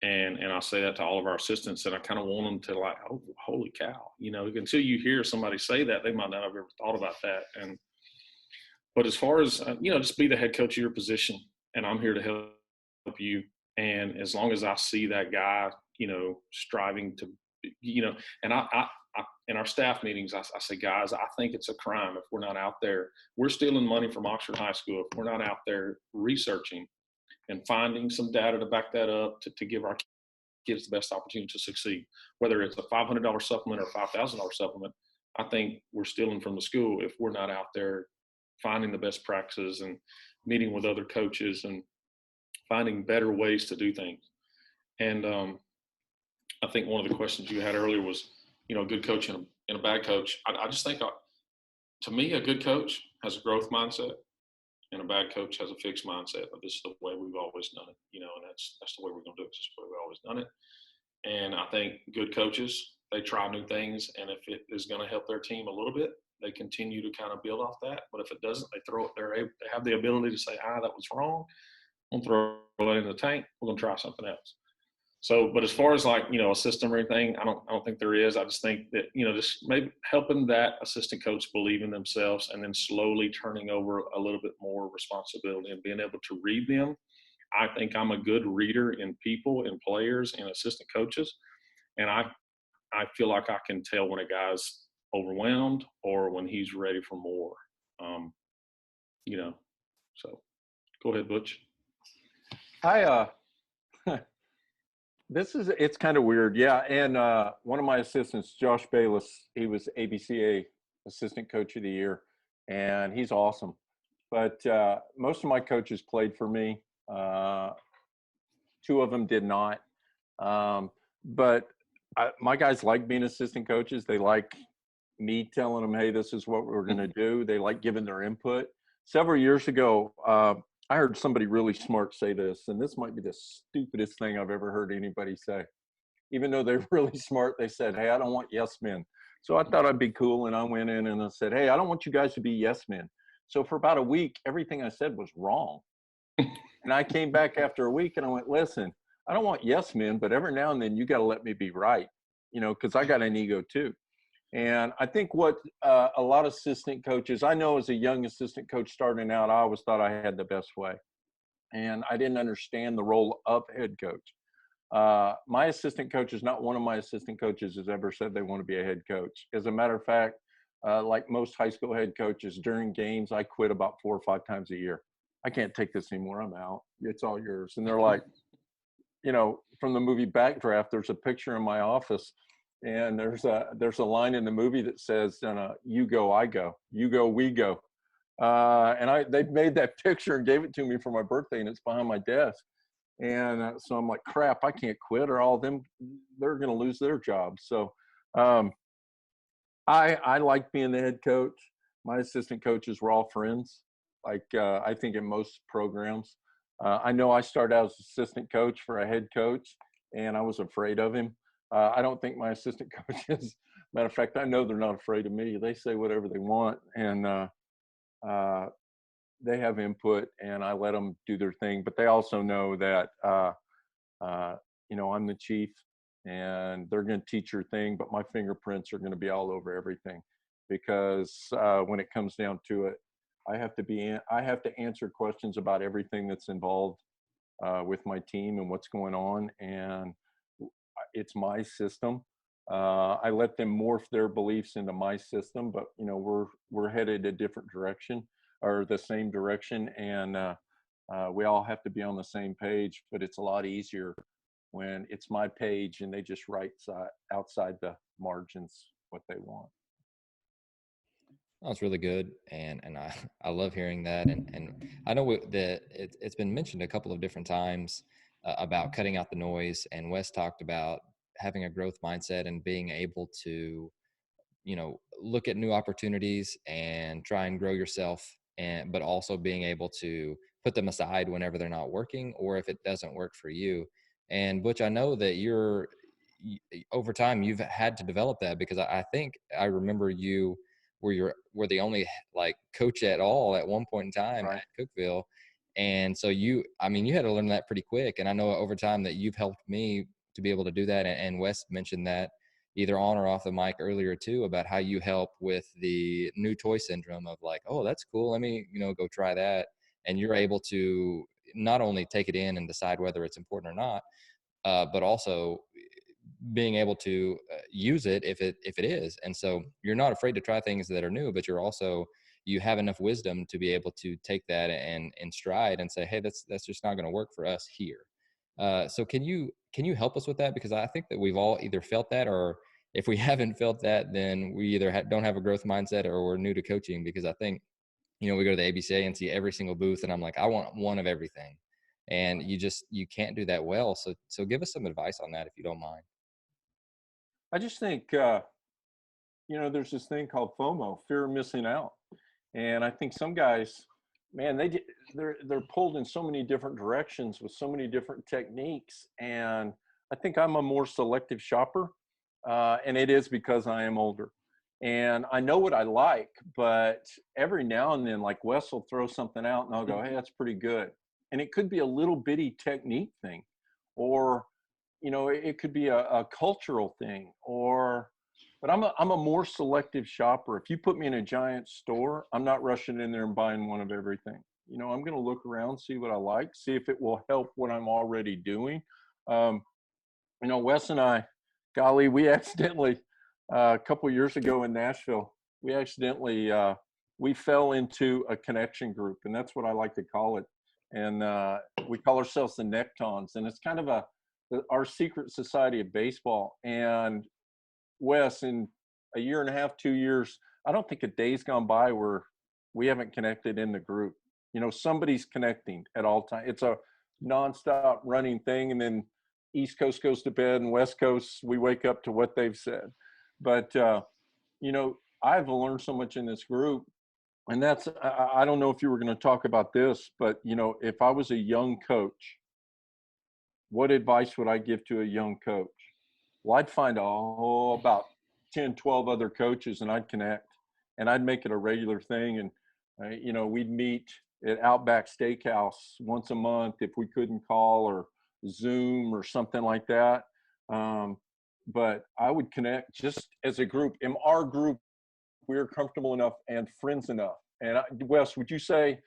And I say that to all of our assistants, and I kind of want them to, like, oh, holy cow, you know, until you hear somebody say that, they might not have ever thought about that. But as far as, you know, just be the head coach of your position, and I'm here to help you And as long as I see that guy, striving to, and I in our staff meetings, I say, guys, I think it's a crime if we're not out there. We're stealing money from Oxford High School if we're not out there researching and finding some data to back that up to give our kids the best opportunity to succeed. Whether it's a $500 supplement or $5,000 supplement, I think we're stealing from the school if we're not out there finding the best practices and meeting with other coaches and finding better ways to do things. And I think one of the questions you had earlier was, a good coach and a bad coach. I just think, to me, a good coach has a growth mindset, and a bad coach has a fixed mindset. But this is the way we've always done it, and that's the way we're going to do it. This is the way we've always done it. And I think good coaches, they try new things, and if it is going to help their team a little bit, they continue to kind of build off that. But if it doesn't, they have the ability to say, that was wrong. I'm going to throw it in the tank. We're going to try something else. So, but as far as a system or anything, I don't think there is. I just think that, just maybe helping that assistant coach believe in themselves and then slowly turning over a little bit more responsibility and being able to read them. I think I'm a good reader in people and players and assistant coaches. And I feel like I can tell when a guy's overwhelmed or when he's ready for more, so go ahead, Butch. It's kind of weird. Yeah. And one of my assistants, Josh Bayless, he was ABCA assistant coach of the year, and he's awesome. But most of my coaches played for me. Two of them did not. But my guys like being assistant coaches. They like me telling them, hey, this is what we're going to do. They like giving their input. Several years ago, I heard somebody really smart say this, and this might be the stupidest thing I've ever heard anybody say. Even though they're really smart, they said, hey, I don't want yes men. So I thought I'd be cool, and I went in and I said, hey, I don't want you guys to be yes men. So for about a week, everything I said was wrong. And I came back after a week and I went, listen, I don't want yes men, but every now and then you got to let me be right, because I got an ego too. And I think what a lot of assistant coaches, I know as a young assistant coach starting out, I always thought I had the best way. And I didn't understand the role of head coach. My assistant coaches, not one of my assistant coaches has ever said they want to be a head coach. As a matter of fact, like most high school head coaches, during games, I quit about 4 or 5 times a year. I can't take this anymore. I'm out. It's all yours. And they're like, from the movie Backdraft, there's a picture in my office. And there's a line in the movie that says, you go, I go, you go, we go. And they made that picture and gave it to me for my birthday, and it's behind my desk. And so I'm like, crap, I can't quit, or all of them, they're going to lose their jobs. So I like being the head coach. My assistant coaches were all friends, like I think in most programs. I know I started out as assistant coach for a head coach, and I was afraid of him. I don't think my assistant coaches, matter of fact, I know they're not afraid of me. They say whatever they want, and they have input, and I let them do their thing. But they also know that, I'm the chief, and they're going to teach your thing, but my fingerprints are going to be all over everything, because when it comes down to it, I have to answer questions about everything that's involved with my team and what's going on, and it's my system. I let them morph their beliefs into my system, but we're headed a different direction, or the same direction, and we all have to be on the same page. But it's a lot easier when it's my page and they just write outside the margins what they want. That's really good, and I love hearing that, and I know that it's been mentioned a couple of different times about cutting out the noise, and Wes talked about having a growth mindset and being able to look at new opportunities and try and grow yourself, but also being able to put them aside whenever they're not working, or if it doesn't work for you. And Butch, I know that over time you've had to develop that, because I think I remember you were the only coach at all at one point in time, right, at Cookeville. And so you had to learn that pretty quick. And I know over time that you've helped me to be able to do that. And Wes mentioned that either on or off the mic earlier too, about how you help with the new toy syndrome of oh, that's cool, let me, go try that. And you're able to not only take it in and decide whether it's important or not, but also being able to use it if it is. And so you're not afraid to try things that are new, but you have enough wisdom to be able to take that and in stride and say, hey, that's just not going to work for us here. So can you help us with that? Because I think that we've all either felt that, or if we haven't felt that, then we either don't have a growth mindset or we're new to coaching. Because I think, we go to the ABCA and see every single booth, and I'm like, I want one of everything. And you can't do that well. So give us some advice on that if you don't mind. I just think, there's this thing called FOMO, fear of missing out. And I think some guys, man, they're pulled in so many different directions with so many different techniques. And I think I'm a more selective shopper. And it is because I am older. And I know what I like, but every now and then, like Wes will throw something out and I'll go, hey, that's pretty good. And it could be a little bitty technique thing, or, it could be a cultural thing, but I'm a more selective shopper. If you put me in a giant store, I'm not rushing in there and buying one of everything. I'm going to look around, see what I like, see if it will help what I'm already doing. Wes and I, golly, we accidentally, a couple of years ago in Nashville, we fell into a connection group, and that's what I like to call it. And we call ourselves the Nectons, and it's kind of our secret society of baseball. And Wes, in a year and a half, 2 years, I don't think a day's gone by where we haven't connected in the group. Somebody's connecting at all times. It's a nonstop running thing, and then East Coast goes to bed and West Coast, we wake up to what they've said. But, I've learned so much in this group. And I don't know if you were going to talk about this, but, if I was a young coach, what advice would I give to a young coach? Well, I'd find about 10, 12 other coaches, and I'd connect, and I'd make it a regular thing. And, we'd meet at Outback Steakhouse once a month if we couldn't call, or Zoom or something like that. But I would connect just as a group. In our group, we're comfortable enough and friends enough. And Wes, would you say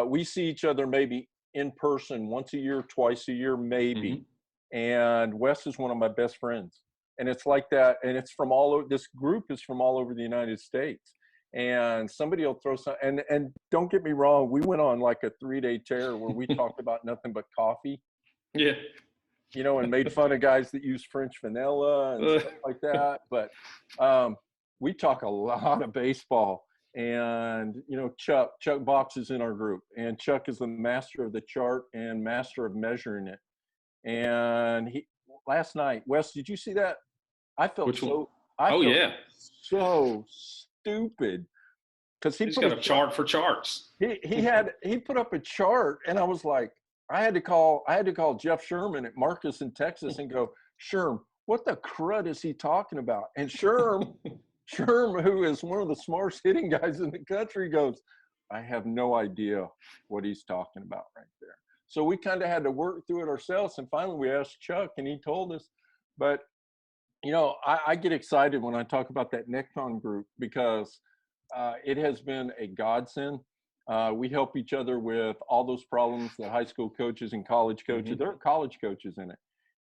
we see each other maybe in person once a year, twice a year, maybe? Mm-hmm. And Wes is one of my best friends. And it's like that. And it's from all over. This group is from all over the United States. And somebody will throw some, and don't get me wrong, we went on like a 3-day tear where we talked about nothing but coffee. Yeah. And made fun of guys that use French vanilla and stuff like that. But we talk a lot of baseball. And, Chuck Box is in our group. And Chuck is the master of the chart and master of measuring it. And last night, Wes, did you see that? I felt so stupid. Because he's got a chart for charts. He put up a chart, and I was like, I had to call Jeff Sherman at Marcus in Texas and go, Sherm, what the crud is he talking about? And Sherm, who is one of the smartest hitting guys in the country, goes, I have no idea what he's talking about right there. So we kind of had to work through it ourselves. And finally we asked Chuck, and he told us. But, I get excited when I talk about that Necton group, because it has been a godsend. We help each other with all those problems that high school coaches and college coaches, there are college coaches in it.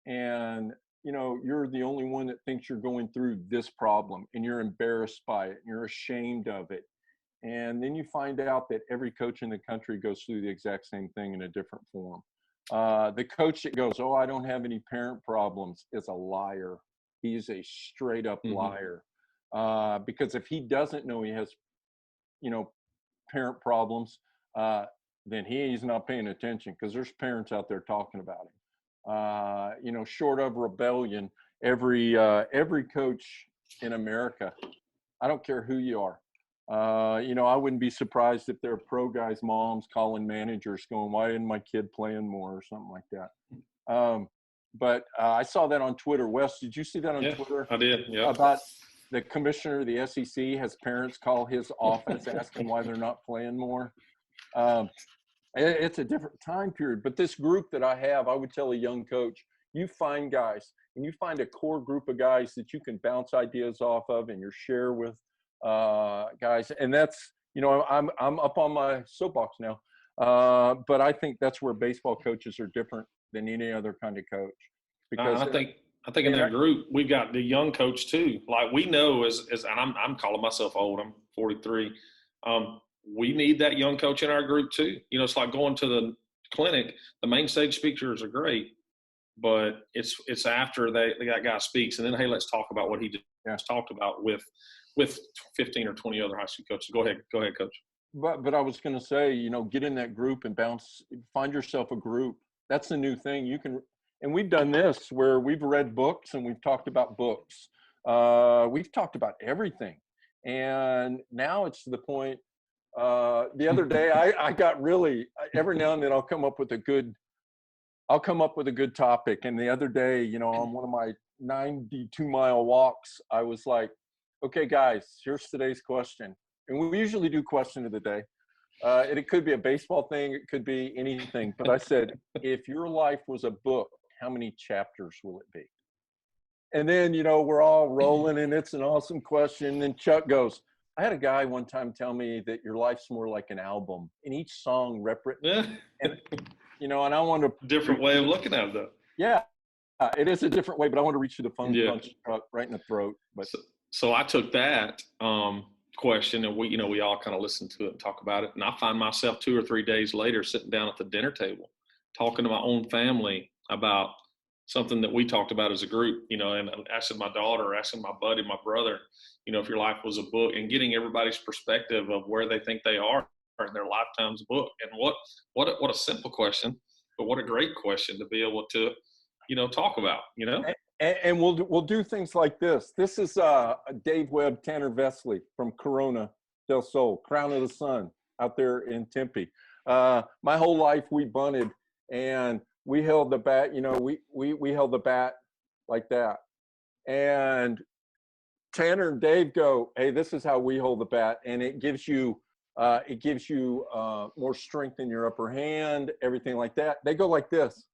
And, you're the only one that thinks you're going through this problem, and you're embarrassed by it, and you're ashamed of it. And then you find out that every coach in the country goes through the exact same thing in a different form. The coach that goes, oh, I don't have any parent problems, is a liar. He's a straight up liar. Because if he doesn't know he has, parent problems, then he's not paying attention, because there's parents out there talking about him. Short of rebellion, every coach in America, I don't care who you are, I wouldn't be surprised if there are pro guys' moms calling managers going, why isn't my kid playing more, or something like that. But I saw that on Twitter. Wes, did you see that on Twitter? I did, yeah. About the commissioner of the SEC has parents call his office asking why they're not playing more. It's a different time period. But this group that I have, I would tell a young coach, you find guys, and you find a core group of guys that you can bounce ideas off of, and you share with guys. And that's, I'm up on my soapbox now. But I think that's where baseball coaches are different than any other kind of coach. Because I think in that group we've got the young coach too. Like we know as and I'm calling myself old. I'm 43. We need that young coach in our group too. You know, it's like going to the clinic. The main stage speakers are great, but it's after that guy speaks, and then hey, let's talk about what he just talked about with 15 or 20 other high school coaches. Go ahead, coach. But I was going to say, you know, get in that group and find yourself a group. That's the new thing. You can, and we've done this where we've read books and we've talked about books. We've talked about everything, and now it's to the point. The other day, I got really, every now and then I'll come up with a good topic. And the other day, you know, on one of my 92-mile walks, I was like, okay, guys, here's today's question. And we usually do question of the day. And it could be a baseball thing. It could be anything. But I said, if your life was a book, how many chapters will it be? And then, you know, we're all rolling and it's an awesome question. And Chuck goes, I had a guy one time tell me that your life's more like an album, and each song and, you know, and I want to different way of looking at it though. Yeah, it is a different way, but I want to reach you the phone punch right in the throat. But so I took that question, and we all kind of listened to it and talk about it, and I find myself 2 or 3 days later sitting down at the dinner table talking to my own family about something that we talked about as a group, you know, and asking my daughter, asking my buddy, my brother, you know, if your life was a book, and getting everybody's perspective of where they think they are in their lifetime's book. And what a simple question, but what a great question to be able to, you know, talk about, you know. And we'll do things like this. This is Dave Webb, Tanner Vesley from Corona del Sol, Crown of the Sun out there in Tempe. My whole life we bunted, and we held the bat, you know, we held the bat like that. And Tanner and Dave go, hey, this is how we hold the bat. And it gives you more strength in your upper hand, everything like that. They go like this.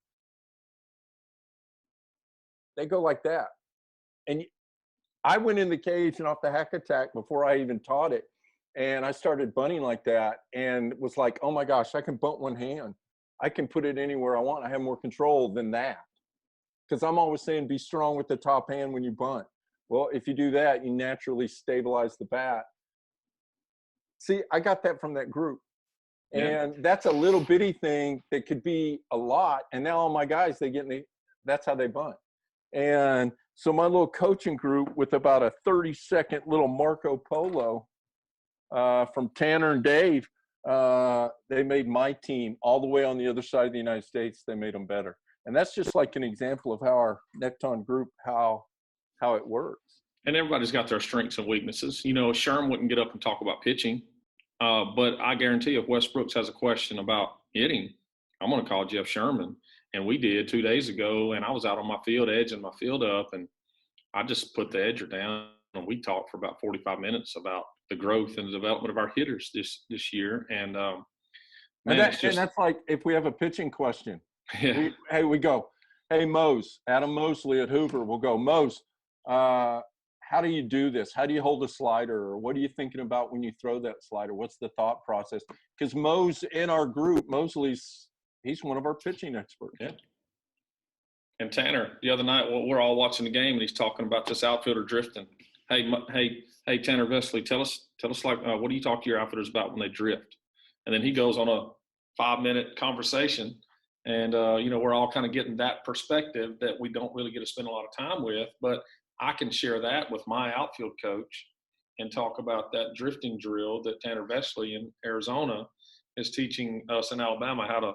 They go like that. And I went in the cage and off the hack attack before I even taught it. And I started bunting like that and was like, oh my gosh, I can bunt one hand. I can put it anywhere I want. I have more control than that. Because I'm always saying be strong with the top hand when you bunt. Well, if you do that, you naturally stabilize the bat. See, I got that from that group. And that's a little bitty thing that could be a lot. And now all my guys, that's how they bunt. And so my little coaching group with about a 30-second little Marco Polo from Tanner and Dave, they made my team all the way on the other side of the United States. They made them better. And that's just like an example of how our Necton group, how it works. And everybody's got their strengths and weaknesses. You know, Sherm wouldn't get up and talk about pitching. But I guarantee if Wes Brooks has a question about hitting, I'm going to call Jeff Sherman. And we did 2 days ago, and I was out on my field edging my field up, and I just put the edger down, and we talked for about 45 minutes about the growth and the development of our hitters this year. And that's like if we have a pitching question. Yeah. We go, hey, Mose, Adam Mosley at Hoover, we'll go, Mose, how do you do this? How do you hold a slider? Or what are you thinking about when you throw that slider? What's the thought process? Because Mose in our group, he's one of our pitching experts. Yeah. And Tanner, the other night, we're all watching the game, and he's talking about this outfielder drifting. Hey, Tanner Vesley, tell us like, what do you talk to your outfielders about when they drift? And then he goes on a 5-minute conversation, and we're all kind of getting that perspective that we don't really get to spend a lot of time with, but I can share that with my outfield coach and talk about that drifting drill that Tanner Vesley in Arizona is teaching us in Alabama how to,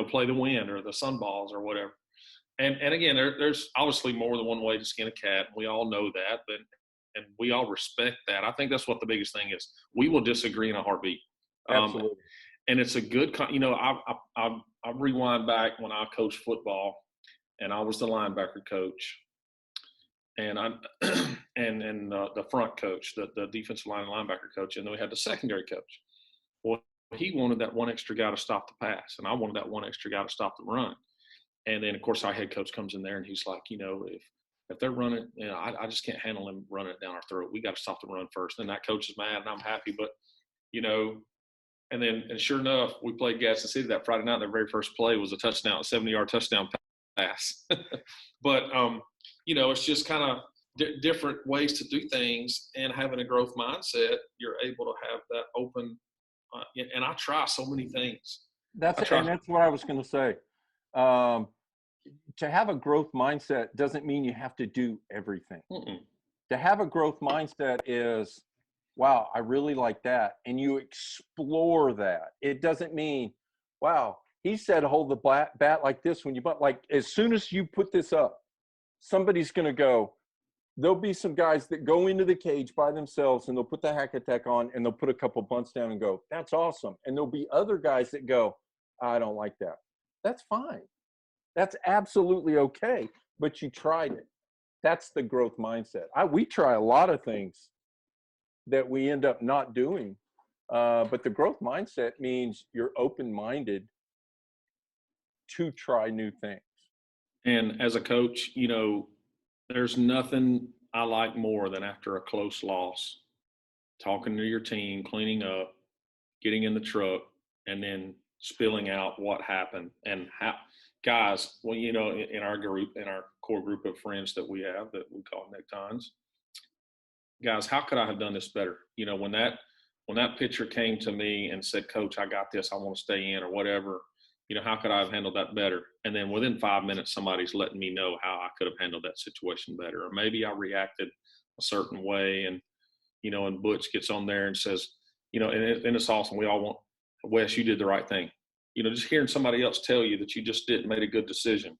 play the wind or the sunballs or whatever. And again, there's obviously more than one way to skin a cat. We all know that, and we all respect that. I think that's what the biggest thing is. We will disagree in a heartbeat. Absolutely. And it's a good, I rewind back when I coached football, and I was the linebacker coach, and the front coach, the defensive line and linebacker coach, and then we had the secondary coach. Well, he wanted that one extra guy to stop the pass, and I wanted that one extra guy to stop the run. And then, of course, our head coach comes in there, and he's like, if they're running, I just can't handle them running it down our throat. We got to stop the run first. And that coach is mad, and I'm happy. But, And sure enough, we played Gadsden City that Friday night. Their very first play was a touchdown, a 70-yard touchdown pass. But, it's just kind of different ways to do things, and having a growth mindset, you're able to have that open. And I try so many things. That's what I was going to say. To have a growth mindset doesn't mean you have to do everything. Mm-mm. To have a growth mindset is, wow, I really like that. And you explore that. It doesn't mean, wow, he said hold the bat like this when you butt. Like, as soon as you put this up, somebody's going to go, there'll be some guys that go into the cage by themselves and they'll put the hack attack on and they'll put a couple bunts down and go, that's awesome. And there'll be other guys that go, I don't like that. That's fine. That's absolutely okay. But you tried it. That's the growth mindset. We try a lot of things that we end up not doing. But the growth mindset means you're open-minded to try new things. And as a coach, there's nothing I like more than after a close loss, talking to your team, cleaning up, getting in the truck, and then spilling out what happened and how. Guys, well, in our group, in our core group of friends that we have that we call neckties, guys, how could I have done this better? When that pitcher came to me and said, Coach, I got this, I want to stay in, or whatever, how could I have handled that better? And then within 5 minutes, somebody's letting me know how I could have handled that situation better. Or maybe I reacted a certain way. And, and Butch gets on there and says, and it's awesome. We all want, Wes, you did the right thing. Just hearing somebody else tell you that you just didn't make a good decision,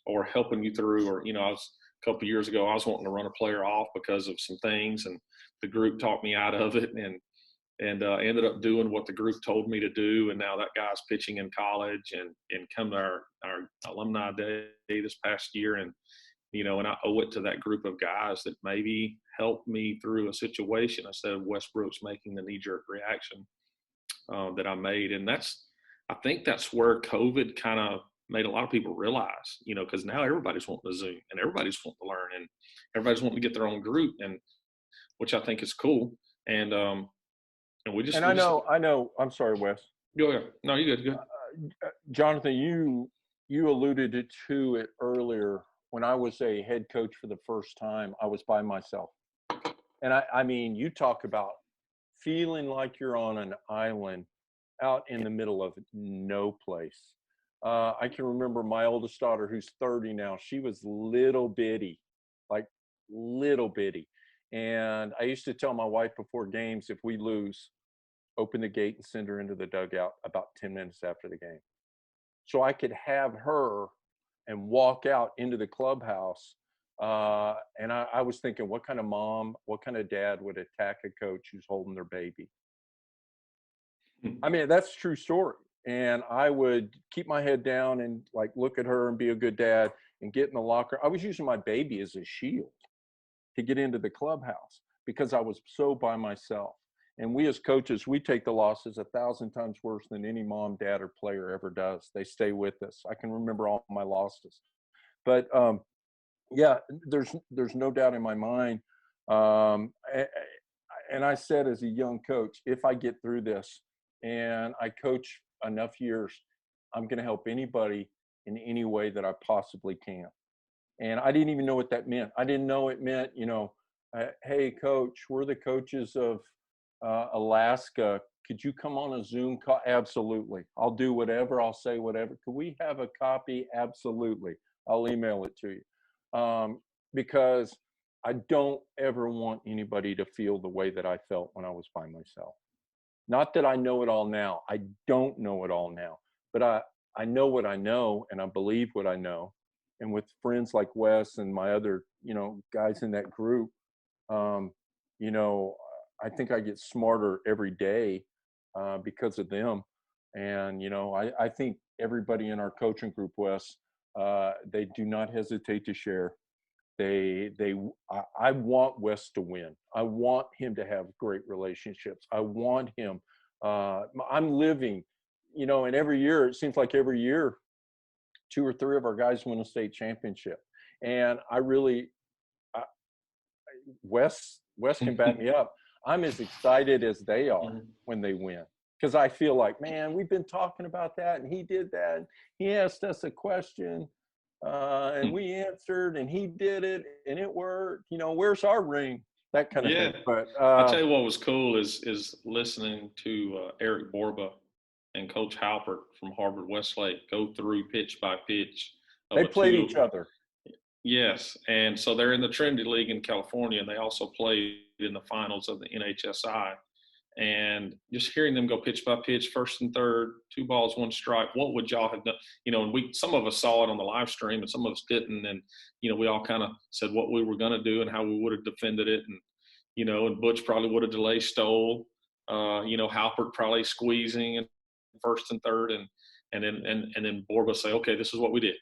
or helping you through, or, I was a couple of years ago, I was wanting to run a player off because of some things, and the group talked me out of it, and ended up doing what the group told me to do. And now that guy's pitching in college, and come to our alumni day this past year. And, and I owe it to that group of guys that maybe helped me through a situation instead of Wes Brooks making the knee-jerk reaction that I made. And I think that's where COVID kind of made a lot of people realize, because now everybody's wanting to Zoom, and everybody's wanting to learn, and everybody's wanting to get their own group, and which I think is cool. And we just. And I know. I'm sorry, Wes. Go ahead. No, you good. Jonathan, you alluded to it earlier. When I was a head coach for the first time, I was by myself, and I mean, you talk about feeling like you're on an island out in the middle of no place. I can remember my oldest daughter, who's 30 now. She was little bitty. And I used to tell my wife before games, if we lose, open the gate and send her into the dugout about 10 minutes after the game. So I could have her and walk out into the clubhouse. And I was thinking, what kind of mom, what kind of dad would attack a coach who's holding their baby? I mean, that's a true story. And I would keep my head down and look at her and be a good dad and get in the locker. I was using my baby as a shield to get into the clubhouse because I was so by myself. And we as coaches, we take the losses 1,000 times worse than any mom, dad, or player ever does. They stay with us. I can remember all my losses. But yeah, there's no doubt in my mind. And I said as a young coach, if I get through this and I coach enough years, I'm going to help anybody in any way that I possibly can. And I didn't even know what that meant. I didn't know it meant, hey, coach, we're the coaches of Alaska. Could you come on a Zoom call? Absolutely. I'll do whatever. I'll say whatever. Could we have a copy? Absolutely. I'll email it to you. Because I don't ever want anybody to feel the way that I felt when I was by myself. Not that I know it all now. I don't know it all now. But I know what I know, and I believe what I know. And with friends like Wes and my other, guys in that group, I think I get smarter every day because of them. And, I think everybody in our coaching group, Wes, they do not hesitate to share. I want Wes to win. I want him to have great relationships. I want him. I'm living, and every year, it seems like every year, 2 or 3 of our guys win a state championship. And Wes can back me up. I'm as excited as they are when they win. because I feel like, man, we've been talking about that, and he did that. And he asked us a question, and we answered, and he did it, and it worked. Where's our ring? That kind of thing. But I'll tell you what was cool is listening to Eric Borba and Coach Halpert from Harvard Westlake go through pitch by pitch. They played each other. Yes, and so they're in the Trinity League in California, and they also played in the finals of the NHSI. And just hearing them go pitch by pitch, first and third, 2 balls, 1 strike. What would y'all have done? And some of us saw it on the live stream, and some of us didn't. And we all kind of said what we were going to do and how we would have defended it. And and Butch probably would have delay stole. Halpert probably squeezing and first and third, and then Borba say, okay, this is what we did.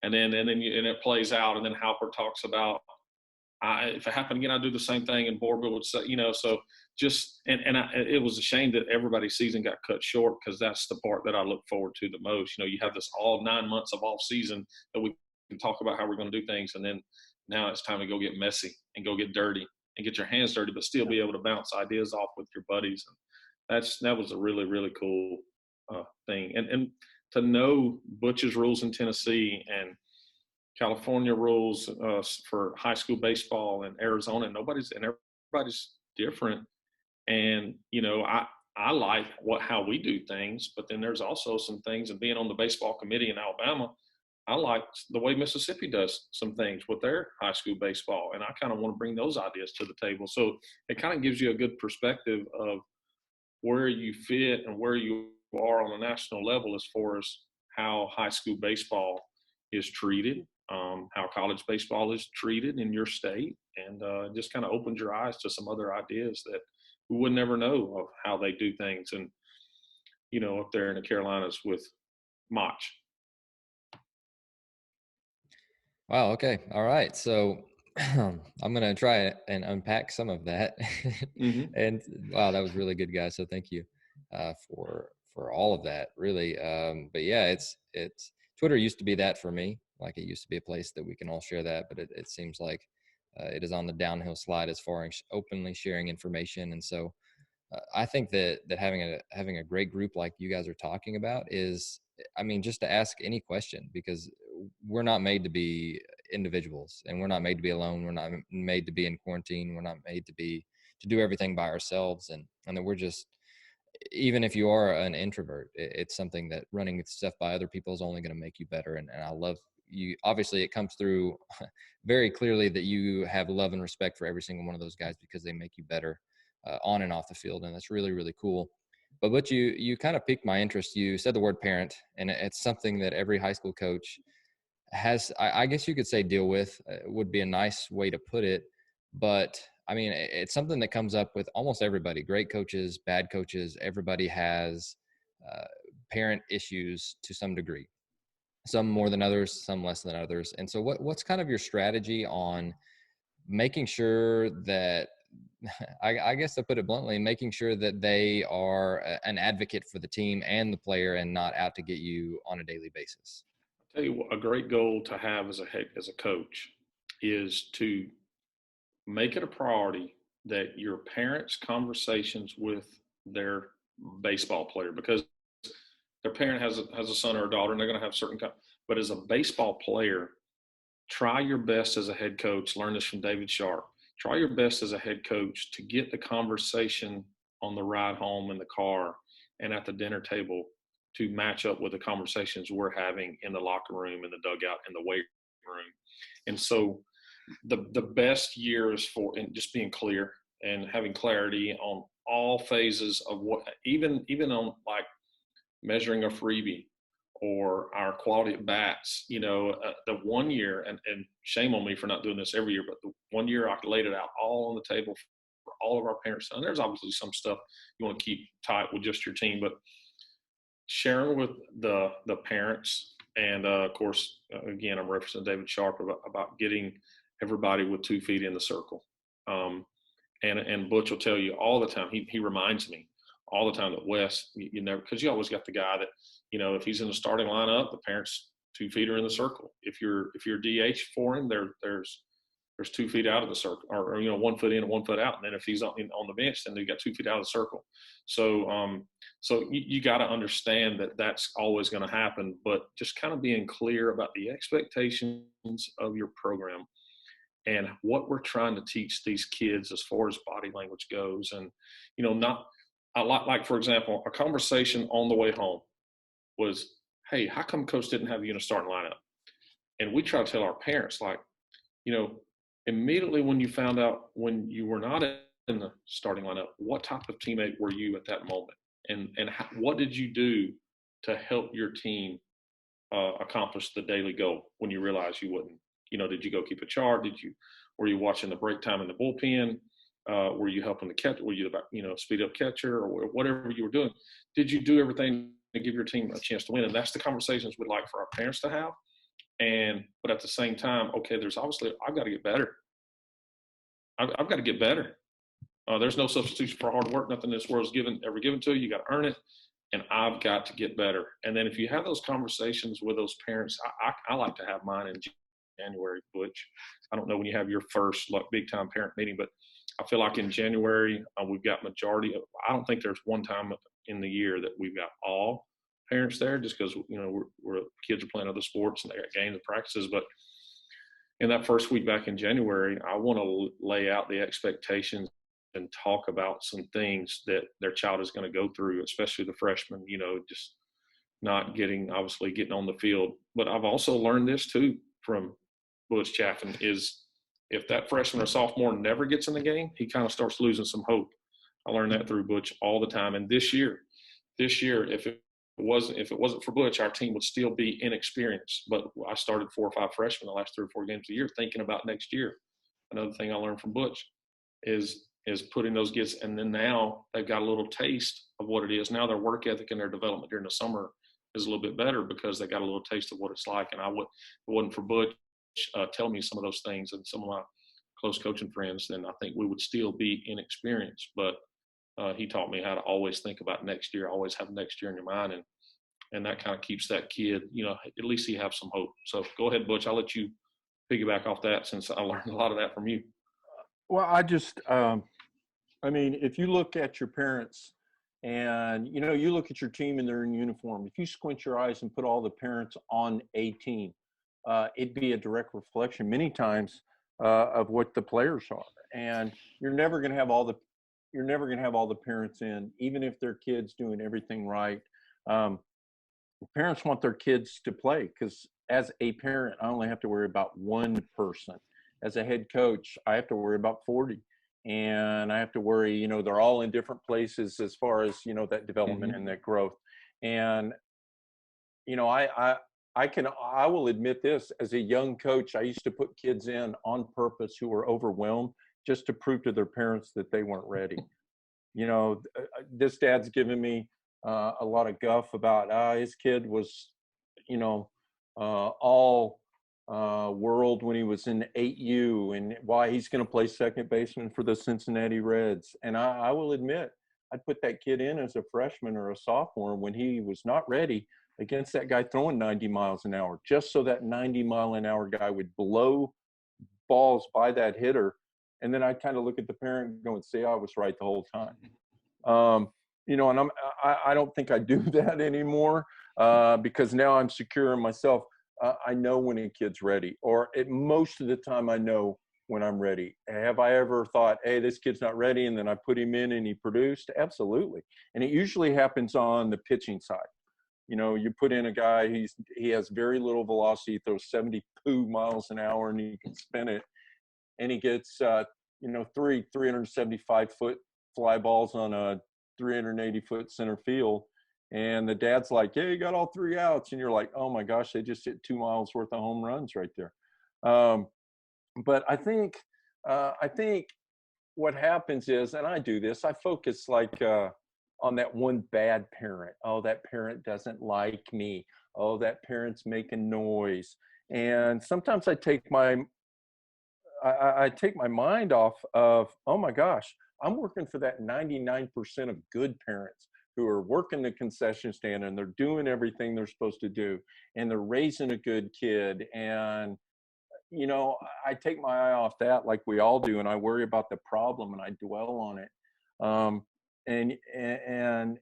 And then it plays out, and then Halpert talks about, if it happened again, I'd do the same thing. And Borba would say, so just, it was a shame that everybody's season got cut short, because that's the part that I look forward to the most. You have this all 9 months of off season that we can talk about how we're going to do things. And then now it's time to go get messy and go get dirty and get your hands dirty, but still be able to bounce ideas off with your buddies. And that was a really, really cool thing. And to know Butch's rules in Tennessee and California rules for high school baseball in Arizona, and everybody's different. And I like how we do things, but then there's also some things. And being on the baseball committee in Alabama, I like the way Mississippi does some things with their high school baseball, and I kind of want to bring those ideas to the table. So it kind of gives you a good perspective of where you fit and where you are on a national level as far as how high school baseball is treated, how college baseball is treated in your state, and just kind of opens your eyes to some other ideas that we would never know of how they do things. And, up there in the Carolinas with Mach. Wow. Okay. All right. So I'm going to try and unpack some of that. Mm-hmm. And wow, that was really good, guys. So thank you for all of that, really. But yeah, it's Twitter used to be that for me. Like, it used to be a place that we can all share that, but it seems like it is on the downhill slide as far as openly sharing information. And so I think that having a great group like you guys are talking about is, just to ask any question, because we're not made to be individuals, and we're not made to be alone. We're not made to be in quarantine. We're not made to do everything by ourselves. And then we're just, even if you are an introvert, it's something that running stuff by other people is only going to make you better. And I love you. Obviously, it comes through very clearly that you have love and respect for every single one of those guys, because they make you better on and off the field. And that's really, really cool. But you kind of piqued my interest. You said the word parent, and it's something that every high school coach has, I guess you could say, deal with, would be a nice way to put it. But it's something that comes up with almost everybody. Great coaches, bad coaches, everybody has parent issues to some degree. Some more than others, some less than others. And so what's kind of your strategy on making sure that, I guess to put it bluntly, making sure that they are an advocate for the team and the player, and not out to get you on a daily basis? I'll tell you what, a great goal to have as a coach is to make it a priority that your parents' conversations with their baseball player, because their parent has a son or a daughter, and they're going to have certain, but as a baseball player, try your best as a head coach. Learn this from David Sharp. Try your best as a head coach to get the conversation on the ride home in the car and at the dinner table to match up with the conversations we're having in the locker room, in the dugout, in the weight room. And so the best years for, and just being clear and having clarity on all phases of what, even on like measuring a freebie or our quality at bats, the 1 year, and shame on me for not doing this every year, but the 1 year I laid it out all on the table for all of our parents. And there's obviously some stuff you want to keep tight with just your team, but sharing with the parents, and of course, again, I'm referencing David Sharp about getting everybody with 2 feet in the circle. And Butch will tell you all the time, he reminds me all the time that Wes, you never, because you always got the guy that, if he's in the starting lineup, the parents 2 feet are in the circle. If you're DH for him, there's there's 2 feet out of the circle, or 1 foot in and 1 foot out. And then if he's on the bench, then you got 2 feet out of the circle. So, so you got to understand that that's always going to happen, but just kind of being clear about the expectations of your program and what we're trying to teach these kids as far as body language goes. And, not a lot, like, for example, a conversation on the way home was, hey, how come coach didn't have you in a starting lineup? And we try to tell our parents, like, immediately when you found out when you were not in the starting lineup, what type of teammate were you at that moment? And what did you do to help your team accomplish the daily goal when you realized you wouldn't? Did you go keep a chart? Were you watching the break time in the bullpen? Were you helping the catcher? Were you the speed up catcher, or whatever you were doing? Did you do everything to give your team a chance to win? And that's the conversations we'd like for our parents to have. But at the same time, okay, there's obviously, I've got to get better. I've got to get better. There's no substitution for hard work. Nothing in this world is ever given to you. You got to earn it. And I've got to get better. And then if you have those conversations with those parents, I like to have mine in January, Butch. I don't know when you have your first big time parent meeting, but I feel like in January, we've got majority of, I don't think there's one time in the year that we've got all parents there, just because, we're kids are playing other sports and they got games and practices. But in that first week back in January, I want to lay out the expectations and talk about some things that their child is going to go through, especially the freshmen, just not getting on the field. But I've also learned this too from Butch Chaffin, is if that freshman or sophomore never gets in the game, he kind of starts losing some hope. I learned that through Butch all the time. And this year, if it wasn't for Butch, our team would still be inexperienced. But I started 4 or 5 freshmen the last 3 or 4 games a year thinking about next year. Another thing I learned from Butch is putting those kids, and then now they've got a little taste of what it is. Now their work ethic and their development during the summer is a little bit better because they got a little taste of what it's like. And if it wasn't for Butch telling me some of those things and some of my close coaching friends, then I think we would still be inexperienced. But he taught me how to always think about next year, always have next year in your mind, and that kind of keeps that kid, at least he have some hope. So go ahead, Butch. I'll let you piggyback off that since I learned a lot of that from you. Well, I just, if you look at your parents and, you look at your team and they're in uniform, if you squint your eyes and put all the parents on a team, it'd be a direct reflection many times of what the players are. And you're never going to have all the parents in, even if their kids doing everything right. Parents want their kids to play, because as a parent, I only have to worry about one person. As a head coach, I have to worry about 40. And I have to worry, they're all in different places as far as, that development and that growth. And, I will admit this, as a young coach, I used to put kids in on purpose who were overwhelmed just to prove to their parents that they weren't ready. This dad's given me a lot of guff about his kid was, all world when he was in 8U, and why he's going to play second baseman for the Cincinnati Reds. And I will admit, I'd put that kid in as a freshman or a sophomore when he was not ready against that guy throwing 90 miles an hour, just so that 90-mile-an-hour guy would blow balls by that hitter. And then I kind of look at the parent and go and say, I was right the whole time. And I don't think I do that anymore because now I'm secure in myself. I know when a kid's ready, or most of the time I know when I'm ready. Have I ever thought, hey, this kid's not ready, and then I put him in and he produced? Absolutely. And it usually happens on the pitching side. You put in a guy, he has very little velocity, he throws 72 miles an hour and he can spin it. And he gets, 375-foot fly balls on a 380-foot center field. And the dad's like, yeah, you got all 3 outs. And you're like, oh my gosh, they just hit 2 miles worth of home runs right there. But I think what happens is, and I do this, I focus on that one bad parent. Oh, that parent doesn't like me. Oh, that parent's making noise. And sometimes I take my mind off of, oh my gosh, I'm working for that 99% of good parents who are working the concession stand and they're doing everything they're supposed to do, and they're raising a good kid. And you know, I take my eye off that like we all do, and I worry about the problem and I dwell on it. Um, and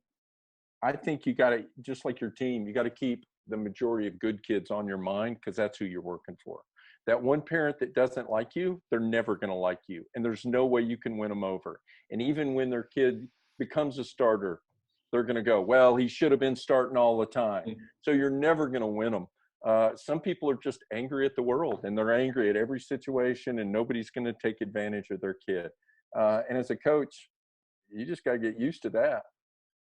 I think you got to, just like your team, you got to keep the majority of good kids on your mind, because that's who you're working for. That one parent that doesn't like you, they're never going to like you, and there's no way you can win them over. And even when their kid becomes a starter, they're going to go, well, he should have been starting all the time. So you're never going to win them. Some people are just angry at the world, and they're angry at every situation, and nobody's going to take advantage of their kid. And as a coach, you just got to get used to that.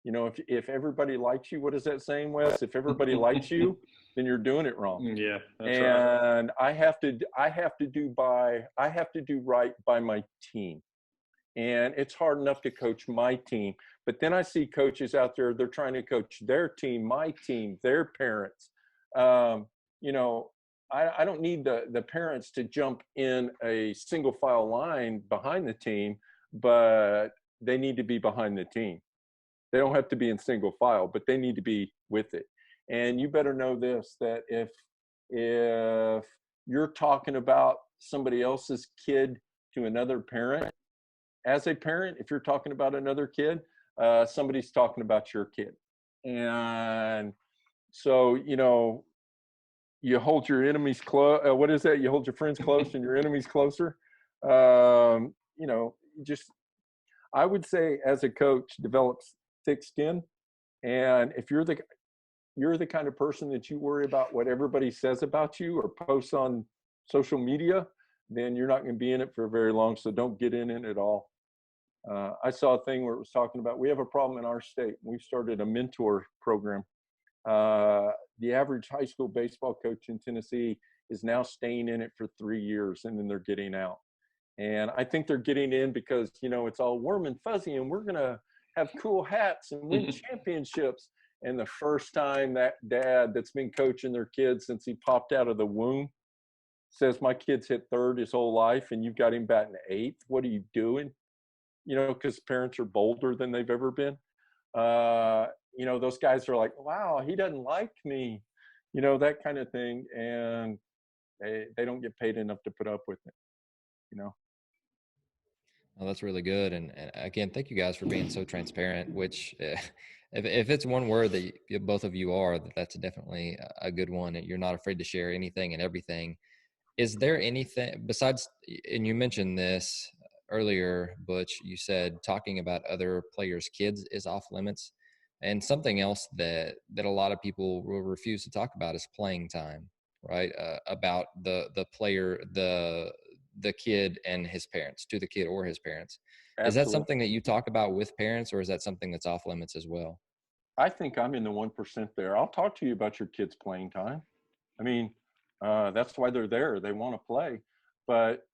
You know, if everybody likes you, what is that saying, Wes? If everybody likes you, then you're doing it wrong. Yeah, that's right. And I have to do right by my team. And it's hard enough to coach my team, but then I see coaches out there, they're trying to coach their team, my team, their parents. You know, I don't need the parents to jump in a single file line behind the team, but they need to be behind the team. They don't have to be in single file, but they need to be with it. And you better know this, that if you're talking about somebody else's kid to another parent, as a parent, if you're talking about another kid, somebody's talking about your kid. And so, you know, you hold your enemies close. What is that? You hold your friends close and your enemies closer. You know, just, I would say as a coach, develop thick skin. And if you're the kind of person that you worry about what everybody says about you or posts on social media, then you're not going to be in it for very long. So don't get in it at all. I saw a thing where it was talking about, we have a problem in our state. We've started a mentor program. The average high school baseball coach in Tennessee is now staying in it for 3 years, and then they're getting out. And I think they're getting in because, you know, it's all warm and fuzzy and we're going to have cool hats and win championships. And the first time that dad that's been coaching their kids since he popped out of the womb says, my kid's hit third his whole life and you've got him batting eighth, what are you doing? You know, because parents are bolder than they've ever been. You know, those guys are like, wow, he doesn't like me, you know, that kind of thing. And they don't get paid enough to put up with it, you know. Oh, that's really good. And again, thank you guys for being so transparent, which if it's one word that both of you are, that's definitely a good one. You're not afraid to share anything and everything. Is there anything besides, and you mentioned this earlier, Butch, you said talking about other players' kids is off limits. And something else that a lot of people will refuse to talk about is playing time, right? About the player, the kid and his parents, to the kid or his parents. Is that Absolutely. something that you talk about with parents, or is that something that's off limits as well? I think I'm in the 1% there. I'll talk to you about your kids' playing time. I mean, that's why they're there. They want to play. But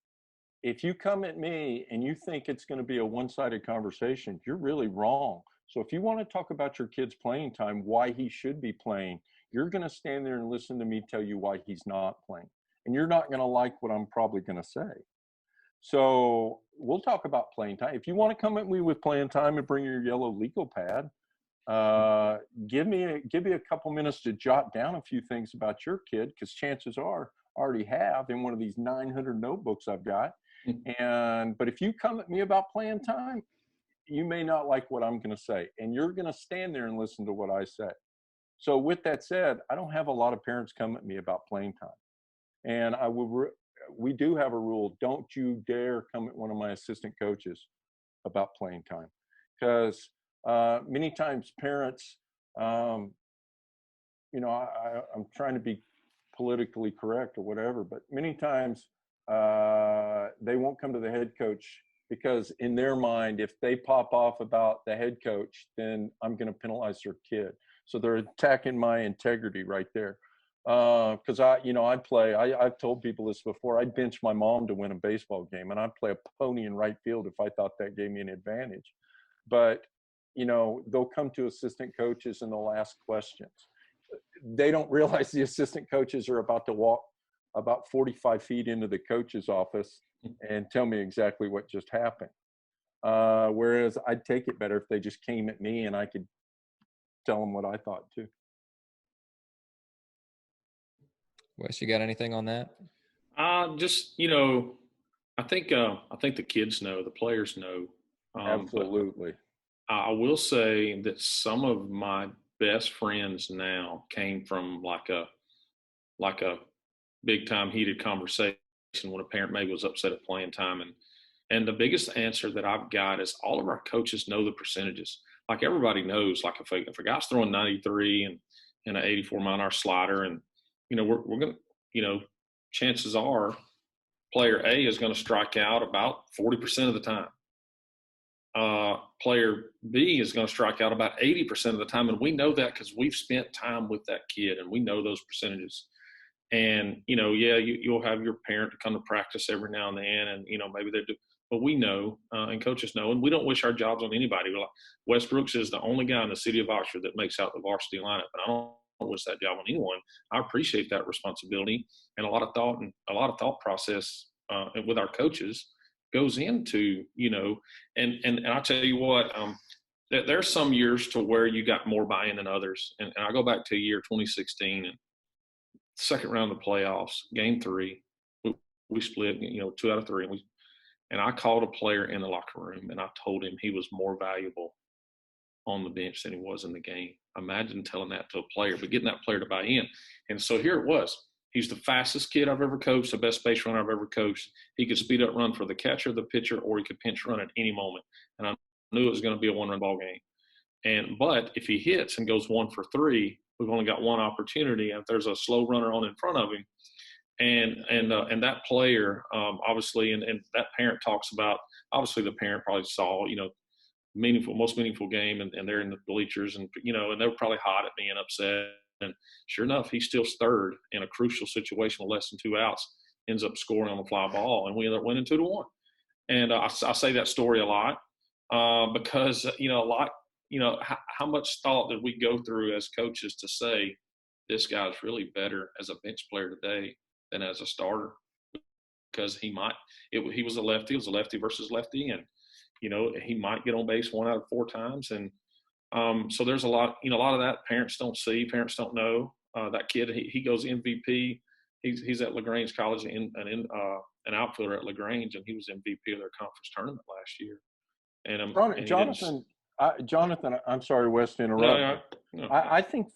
if you come at me and you think it's going to be a one-sided conversation, you're really wrong. So if you want to talk about your kid's playing time, why he should be playing, you're going to stand there and listen to me tell you why he's not playing. And you're not going to like what I'm probably going to say. So we'll talk about playing time. If you want to come at me with playing time and bring your yellow legal pad, give me a couple minutes to jot down a few things about your kid, because chances are I already have in one of these 900 notebooks I've got. But if you come at me about playing time, you may not like what I'm going to say, and you're going to stand there and listen to what I say. So with that said, I don't have a lot of parents come at me about playing time. And we do have a rule: don't you dare come at one of my assistant coaches about playing time, because many times parents, you know, I'm trying to be politically correct or whatever, but many times they won't come to the head coach because in their mind, if they pop off about the head coach, then I'm going to penalize their kid. So they're attacking my integrity right there. Because I've told people this before. I'd bench my mom to win a baseball game, and I'd play a pony in right field if I thought that gave me an advantage. But, you know, they'll come to assistant coaches and they'll ask questions. They don't realize the assistant coaches are about to walk about 45 feet into the coach's office and tell me exactly what just happened. Whereas I'd take it better if they just came at me and I could tell them what I thought too. Wes, you got anything on that? Just, I think the kids know, the players know. But Absolutely. I will say that some of my best friends now came from like a big time heated conversation when a parent maybe was upset at playing time. And the biggest answer that I've got is all of our coaches know the percentages. Like everybody knows, like if a guy's throwing 93 and an 84-mile-an-hour slider, and we're gonna, chances are player A is going to strike out about 40% of the time. Player B is going to strike out about 80% of the time, and we know that because we've spent time with that kid, and we know those percentages. And you'll have your parent to come to practice every now and then, and maybe they do, but we know, and coaches know, and we don't wish our jobs on anybody. We're like, Wes Brooks is the only guy in the city of Oxford that makes out the varsity lineup, and I don't wish that job on anyone. I appreciate that responsibility, and a lot of thought process with our coaches goes into, and I'll tell you what, there's some years to where you got more buy-in than others. And I go back to year 2016 and second round of the playoffs, game 3, we split, 2 out of 3. And I called a player in the locker room and I told him he was more valuable on the bench than he was in the game. Imagine telling that to a player, but getting that player to buy in. And so here it was. He's the fastest kid I've ever coached, the best base runner I've ever coached. He could speed up run for the catcher, the pitcher, or he could pinch run at any moment. And I knew it was going to be a one-run ball game. But if he hits and goes 1 for 3, we've only got one opportunity. And if there's a slow runner on in front of him, and that player, obviously, and that parent talks about, obviously the parent probably saw, most meaningful game, and they're in the bleachers, and and they were probably hot at me and upset. And sure enough, he steals third in a crucial situation with less than 2 outs, ends up scoring on the fly ball, and we end up winning 2-1. And I say that story a lot because how much thought did we go through as coaches to say this guy's really better as a bench player today than as a starter, because he was a lefty. It was a lefty versus lefty, and he might get on base 1 out of 4 times. And so there's a lot of that parents don't see, parents don't know. That kid, he goes MVP. He's at LaGrange College and an outfielder at LaGrange, and he was MVP of their conference tournament last year. And Jonathan, I'm sorry, Wes, to interrupt. No. I think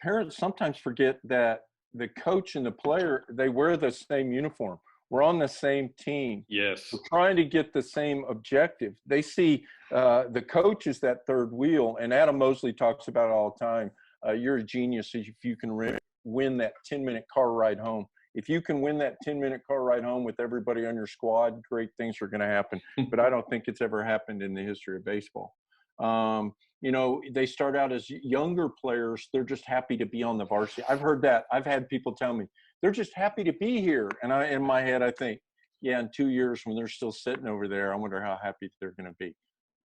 parents sometimes forget that the coach and the player, they wear the same uniform. We're on the same team. Yes. We're trying to get the same objective. They see the coach is that third wheel, and Adam Mosley talks about it all the time. You're a genius if you can win that 10-minute car ride home. If you can win that 10-minute car ride home with everybody on your squad, great things are going to happen. But I don't think it's ever happened in the history of baseball. They start out as younger players. They're just happy to be on the varsity. I've heard that. I've had people tell me they're just happy to be here. And in my head, I think, yeah, in 2 years when they're still sitting over there, I wonder how happy they're going to be,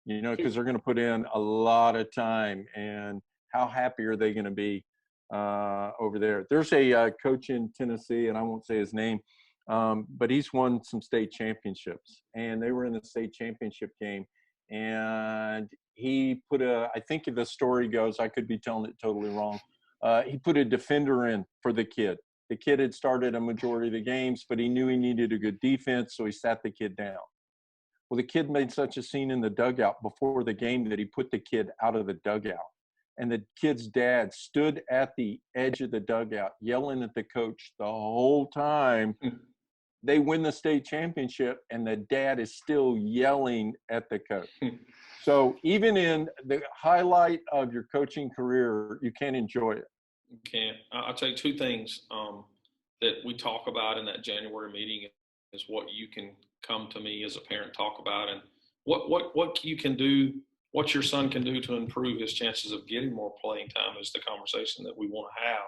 because they're going to put in a lot of time, and how happy are they going to be over there? There's a coach in Tennessee, and I won't say his name, but he's won some state championships, and they were in the state championship game. And he put I think the story goes, I could be telling it totally wrong. He put a defender in for the kid. The kid had started a majority of the games, but he knew he needed a good defense, so he sat the kid down. Well, the kid made such a scene in the dugout before the game that he put the kid out of the dugout. And the kid's dad stood at the edge of the dugout yelling at the coach the whole time. They win the state championship, and the dad is still yelling at the coach. So even in the highlight of your coaching career, you can't enjoy it. You can't. I'll tell you 2 things that we talk about in that January meeting is what you can come to me as a parent talk about, and what you can do, what your son can do to improve his chances of getting more playing time is the conversation that we want to have.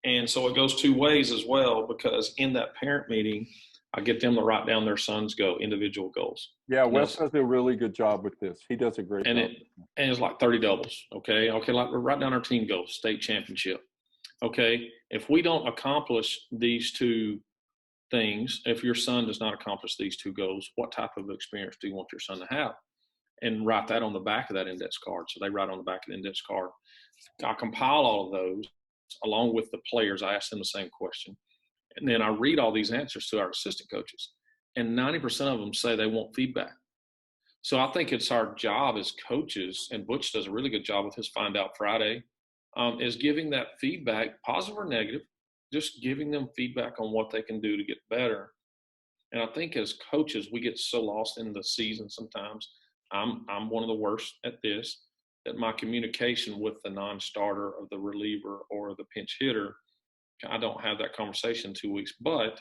And so it goes 2 ways as well, because in that parent meeting, I get them to write down their son's individual goals. Yeah, Wes does a really good job with this. He does a great job. And it's like 30 doubles, okay? Like write down our team goals, state championship. Okay, if we don't accomplish these 2 things, if your son does not accomplish these 2 goals, what type of experience do you want your son to have? And write that on the back of that index card. So they write on the back of the index card. I compile all of those along with the players. I ask them the same question. And then I read all these answers to our assistant coaches, and 90% of them say they want feedback. So I think it's our job as coaches, and Butch does a really good job with his Find Out Friday, is giving that feedback, positive or negative, just giving them feedback on what they can do to get better. And I think as coaches, we get so lost in the season sometimes. I'm one of the worst at this, that my communication with the non-starter or the reliever or the pinch hitter, I don't have that conversation 2 weeks. But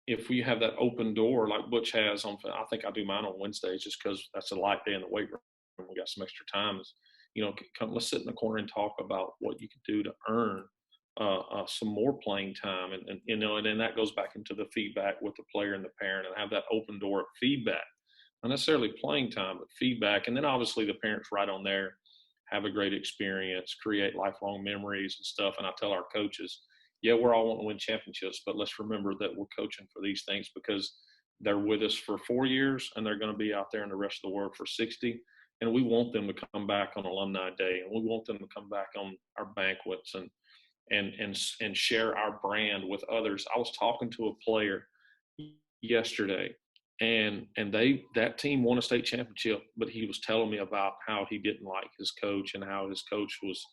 if we have that open door like Butch has on, I think I do mine on Wednesdays just because that's a light day in the weight room. We got some extra time. Come, let's sit in the corner and talk about what you can do to earn some more playing time. And then that goes back into the feedback with the player and the parent, and have that open door of feedback, not necessarily playing time, but feedback. And then obviously the parents right on there have a great experience, create lifelong memories and stuff. And I tell our coaches, yeah, we're all wanting to win championships, but let's remember that we're coaching for these things because they're with us for 4 years and they're going to be out there in the rest of the world for 60. And we want them to come back on Alumni Day, and we want them to come back on our banquets and share our brand with others. I was talking to a player yesterday, and that team won a state championship, but he was telling me about how he didn't like his coach and how his coach was,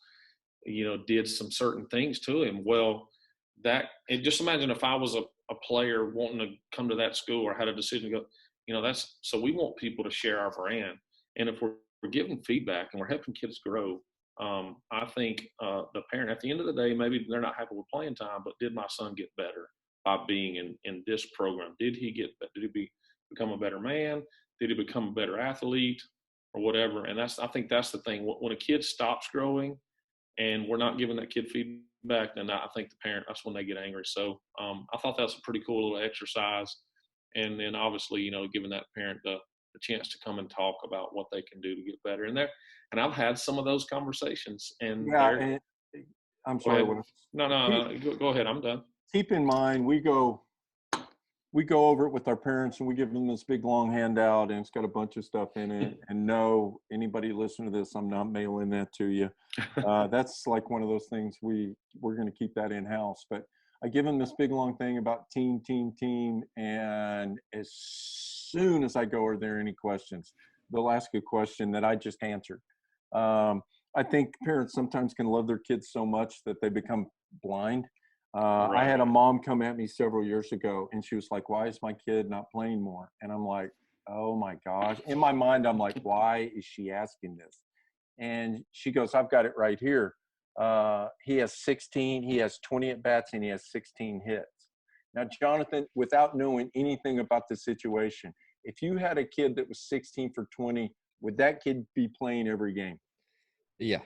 did some certain things to him. Well, just imagine if I was a player wanting to come to that school or had a decision to go, so we want people to share our brand. And if we're giving feedback and we're helping kids grow, I think the parent, at the end of the day, maybe they're not happy with playing time, but did my son get better by being in this program? Did he become a better man? Did he become a better athlete or whatever? And I think that's the thing. When a kid stops growing and we're not giving that kid feedback, then I think the parent, that's when they get angry. So I thought that was a pretty cool little exercise. And then obviously, giving that parent the chance to come and talk about what they can do to get better in there. And I've had some of those conversations. And yeah, I'm sorry. No, go ahead. I'm done. Keep in mind, we go over it with our parents, and we give them this big long handout, and it's got a bunch of stuff in it. And no, anybody listening to this, I'm not mailing that to you. That's like one of those things we're going to keep that in house. But I give them this big long thing about team, and as soon as I go, are there any questions? They'll ask a question that I just answered. I think parents sometimes can love their kids so much that they become blind. Right. I had a mom come at me several years ago, and she was like, "Why is my kid not playing more?" And I'm like, "Oh my gosh." In my mind, I'm like, "Why is she asking this?" And she goes, "I've got it right here. He has 20 at bats, and he has 16 hits." Now, Jonathan, without knowing anything about the situation, if you had a kid that was 16 for 20, would that kid be playing every game? Yeah.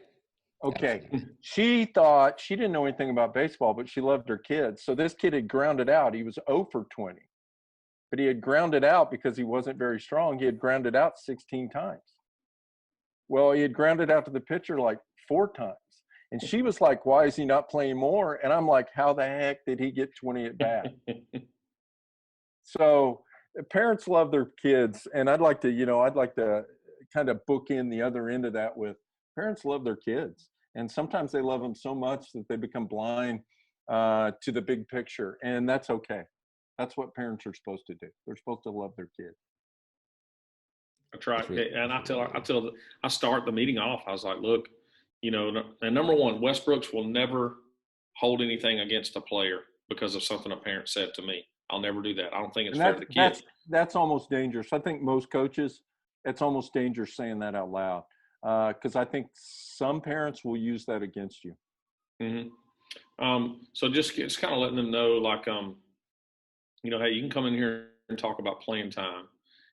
Okay. Absolutely. She thought, she didn't know anything about baseball, but she loved her kids. So this kid had grounded out. He was 0 for 20. But he had grounded out because he wasn't very strong. He had grounded out 16 times. Well, he had grounded out to the pitcher like 4 times. And she was like, "Why is he not playing more?" And I'm like, "How the heck did he get 20 at bat?" So parents love their kids. And I'd like to kind of book in the other end of that with parents love their kids. And sometimes they love them so much that they become blind to the big picture. And that's okay. That's what parents are supposed to do. They're supposed to love their kids. That's right. And I start the meeting off. I was like, "Look, and number one, Wes Brooks will never hold anything against a player because of something a parent said to me. I'll never do that. I don't think it's fair to the kid." That's almost dangerous. I think most coaches, it's almost dangerous saying that out loud because I think some parents will use that against you. Mm-hmm. So just kind of letting them know, like, hey, you can come in here and talk about playing time,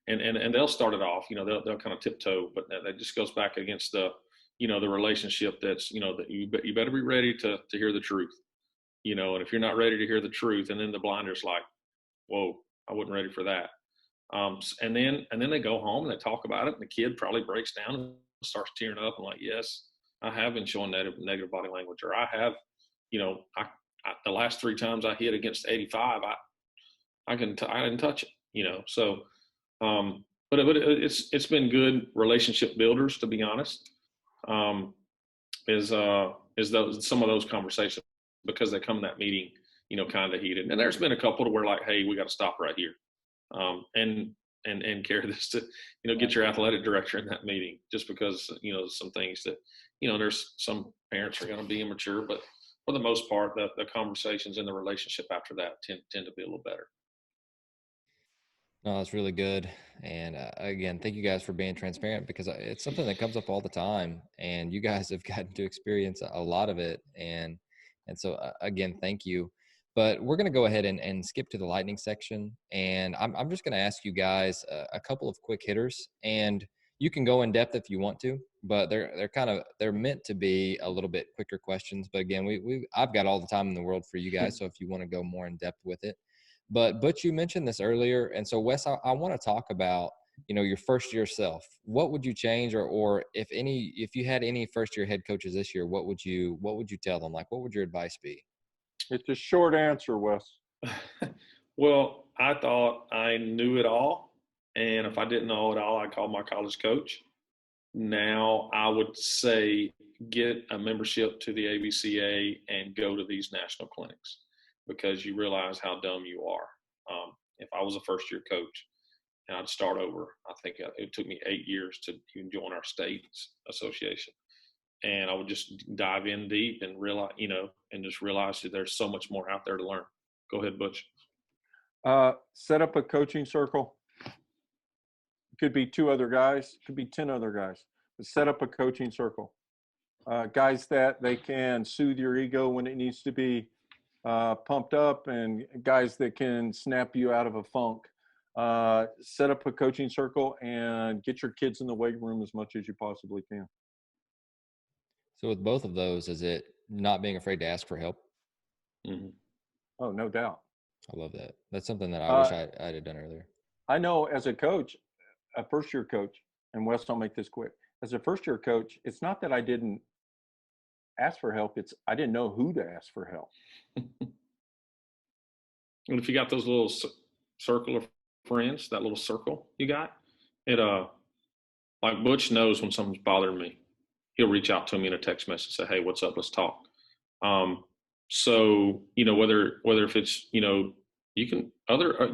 and they'll start it off. They'll kind of tiptoe, but that just goes back against the relationship that's that you better be ready to hear the truth. And if you're not ready to hear the truth, and then the blinder's like, "Whoa, I wasn't ready for that." And then they go home and they talk about it, and the kid probably breaks down and starts tearing up and like, "Yes, I have been showing negative body language, or I have, the last 3 times I hit against 85, I didn't touch it." So, but it's been good relationship builders, to be honest. Is some of those conversations, because they come to that meeting, kind of heated. And there's been a couple to where like, hey, we got to stop right here, and carry this to, get your athletic director in that meeting, just because, some things that, there's some parents are going to be immature, but for the most part, the conversations and the relationship after that tend to be a little better. No, that's really good. And again, thank you guys for being transparent, because it's something that comes up all the time, and you guys have gotten to experience a lot of it. And so again, thank you. But we're going to go ahead and skip to the lightning section. And I'm just going to ask you guys a couple of quick hitters, and you can go in depth if you want to, but they're meant to be a little bit quicker questions. But again, I've got all the time in the world for you guys. So if you want to go more in depth with it. But Butch, you mentioned this earlier, and so Wes, I want to talk about your first year self. What would you change, or if you had any first year head coaches this year, what would you tell them? Like, what would your advice be? It's a short answer, Wes. Well, I thought I knew it all, and if I didn't know it all, I called my college coach. Now I would say get a membership to the ABCA and go to these national clinics, because you realize how dumb you are. If I was a first-year coach and I'd start over, I think it took me 8 years to even join our state's association. And I would just dive in deep and realize, and just realize that there's so much more out there to learn. Go ahead, Butch. Set up a coaching circle. It could be 2 other guys, it could be 10 other guys. But set up a coaching circle. Guys that they can soothe your ego when it needs to be pumped up, and guys that can snap you out of a funk. Set up a coaching circle and get your kids in the weight room as much as you possibly can. So with both of those, is it not being afraid to ask for help? Mm-hmm. Oh, no doubt. I love that. That's something that I wish I had done earlier. I know as a coach, a first-year coach, and Wes, I'll make this quick. As a first-year coach, it's not that I didn't ask for help. It's I didn't know who to ask for help. And if you got those little circle of friends, that little circle you got, it like Butch knows when something's bothering me, he'll reach out to me in a text message, say, "Hey, what's up? Let's talk." So whether if it's you can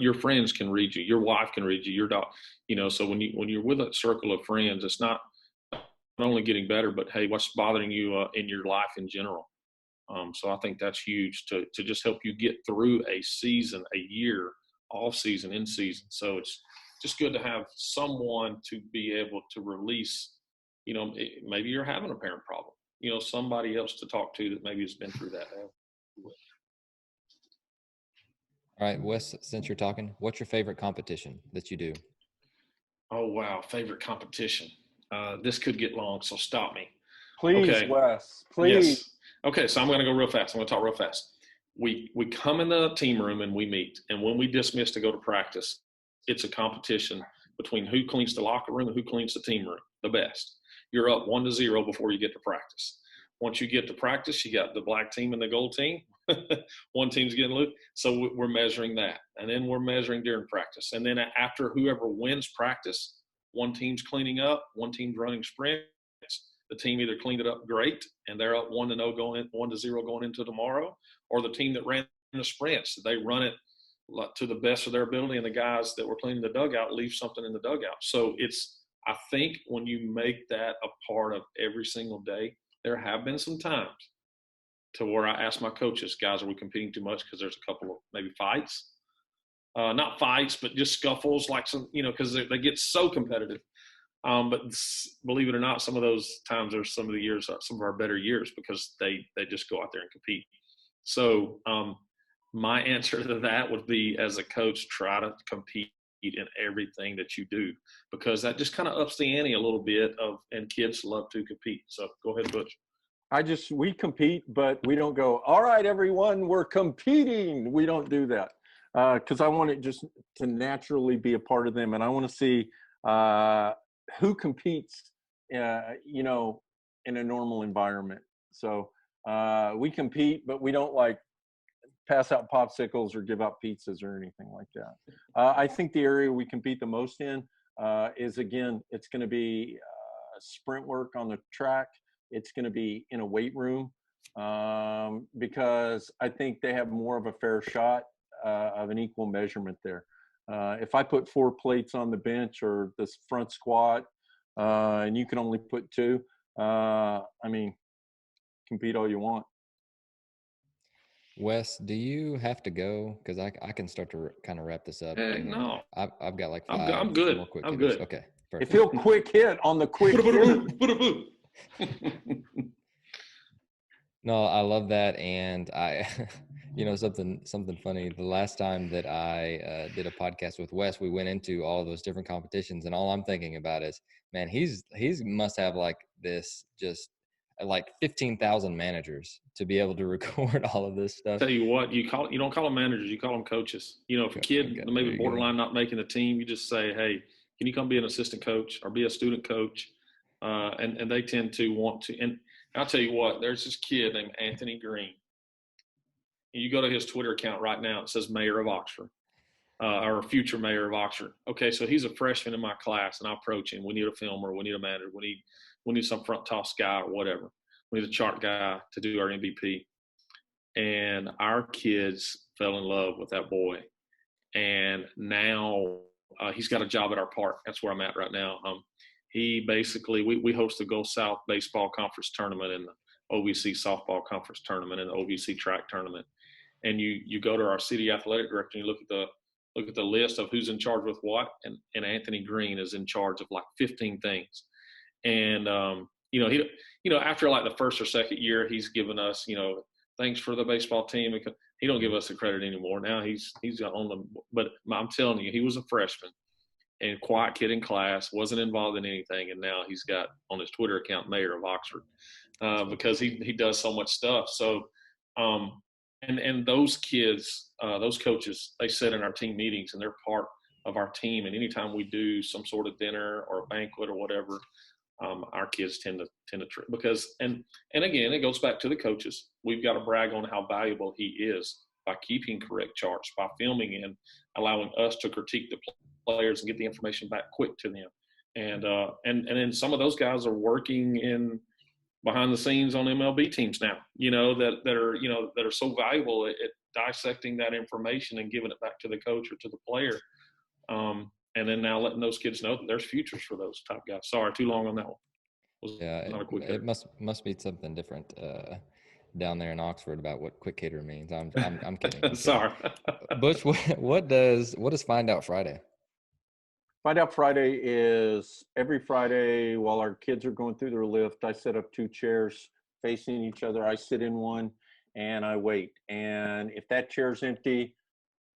your friends can read you, your wife can read you, your dog, so when you're with a circle of friends, it's not only getting better, but hey, what's bothering you in your life in general. So I think that's huge to just help you get through a season, a year, off season, in season. So it's just good to have someone to be able to release, maybe you're having a parent problem, somebody else to talk to that maybe has been through that. All right, Wes, since you're talking, what's your favorite competition that you do? Oh, wow. Favorite competition. This could get long, so stop me. Please, okay. Wes, please. Yes. Okay, so I'm going to go real fast. I'm going to talk real fast. We come in the team room and we meet. And when we dismiss to go to practice, it's a competition between who cleans the locker room and who cleans the team room the best. You're up 1-0 before you get to practice. Once you get to practice, you got the black team and the gold team. One team's getting loose. So we're measuring that. And then we're measuring during practice. And then after whoever wins practice, one team's cleaning up, one team's running sprints. The team either cleaned it up great and they're up 1-0 1-0 going into tomorrow, or the team that ran the sprints, they run it to the best of their ability, and the guys that were cleaning the dugout leave something in the dugout. So I think when you make that a part of every single day, there have been some times to where I ask my coaches, guys, are we competing too much? Because there's a couple of maybe fights, not fights, but just scuffles, like some, because they get so competitive. But believe it or not, some of those times are some of the years, some of our better years, because they just go out there and compete. So my answer to that would be, as a coach, try to compete in everything that you do, because that just kind of ups the ante a little bit and kids love to compete. So go ahead, Butch. We compete, but we don't go, all right, everyone, we're competing. We don't do that. Because I want it just to naturally be a part of them. And I want to see who competes, in a normal environment. So we compete, but we don't like pass out popsicles or give out pizzas or anything like that. I think the area we compete the most in is, again, it's going to be sprint work on the track. It's going to be in a weight room. because I think they have more of a fair shot of an equal measurement there. If I put 4 plates on the bench or this front squat, and you can only put 2, I mean, compete all you want. Wes, do you have to go? Because I can start to kind of wrap this up. And No, I've got like I'm 5 good. more quick I'm hitters. good. Okay, If perfect. he'll quick hit on the quick hitter. No, I love that, and something funny. The last time that I did a podcast with Wes, we went into all of those different competitions, and all I'm thinking about is, man, he's must have like this just like 15,000 managers to be able to record all of this stuff. Tell you what, you don't call them managers, you call them coaches. If a kid maybe borderline not making the team, you just say, hey, can you come be an assistant coach or be a student coach? And they tend to want to. And I'll tell you what, there's this kid named Anthony Green. You go to his Twitter account right now, it says Mayor of Oxford, or future Mayor of Oxford. Okay, so he's a freshman in my class, and I approach him. We need a filmer, we need a manager, we need some front toss guy or whatever. We need a chart guy to do our MVP. And our kids fell in love with that boy. And now he's got a job at our park. That's where I'm at right now. He basically, we host the Gulf South Baseball Conference Tournament and the OVC Softball Conference Tournament and the OVC Track Tournament. And you go to our city athletic director and you look at the list of who's in charge with what, and Anthony Green is in charge of like 15 things. And after like the first or second year, he's given us, thanks for the baseball team. He don't give us the credit anymore. Now he's on the, but I'm telling you, he was a freshman and quiet kid in class, wasn't involved in anything. And now he's got on his Twitter account, Mayor of Oxford, because he does so much stuff. So, and those kids, those coaches, they sit in our team meetings and they're part of our team. And anytime we do some sort of dinner or a banquet or whatever, our kids tend to because and again, it goes back to the coaches. We've got to brag on how valuable he is by keeping correct charts, by filming and allowing us to critique the players and get the information back quick to them. And then some of those guys are working in behind the scenes on MLB teams now, that are so valuable at dissecting that information and giving it back to the coach or to the player. And then now letting those kids know that there's futures for those type guys. Sorry, too long on that one. It must be something different down there in Oxford about what quick hitter means. I'm kidding. Sorry. Butch, what does Find Out Friday? Find Out Friday is every Friday while our kids are going through their lift. I set up 2 chairs facing each other. I sit in one and I wait. And if that chair's empty,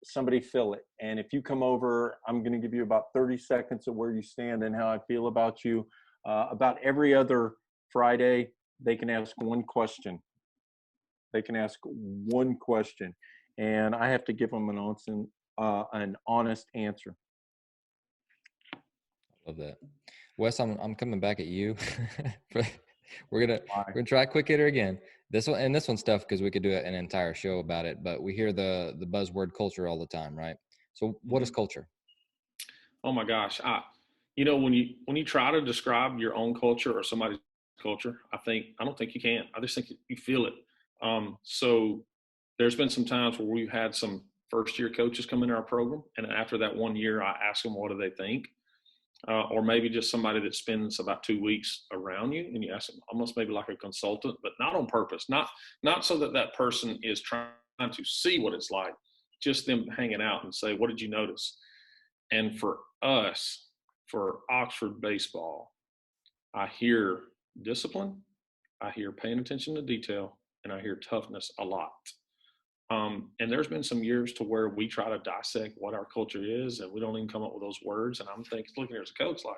somebody fill it. And if you come over, I'm going to give you about 30 seconds of where you stand and how I feel about you. About every other Friday, they can ask one question. And I have to give them an honest answer. Love that. Wes, I'm coming back at you. We're gonna try quick hitter again. This one's tough because we could do an entire show about it, but we hear the buzzword culture all the time, right? So what is culture? Oh my gosh. When you try to describe your own culture or somebody's culture, I don't think you can. I just think you feel it. So there's been some times where we've had some first year coaches come into our program, and after that 1 year, I ask them, what do they think? Or maybe just somebody that spends about 2 weeks around you, and you ask them almost maybe like a consultant, but not on purpose, not so that person is trying to see what it's like, just them hanging out and say, what did you notice? And for us, for Oxford baseball, I hear discipline, I hear paying attention to detail, and I hear toughness a lot. And there's been some years to where we try to dissect what our culture is, and we don't even come up with those words. And I'm looking here as a coach, like,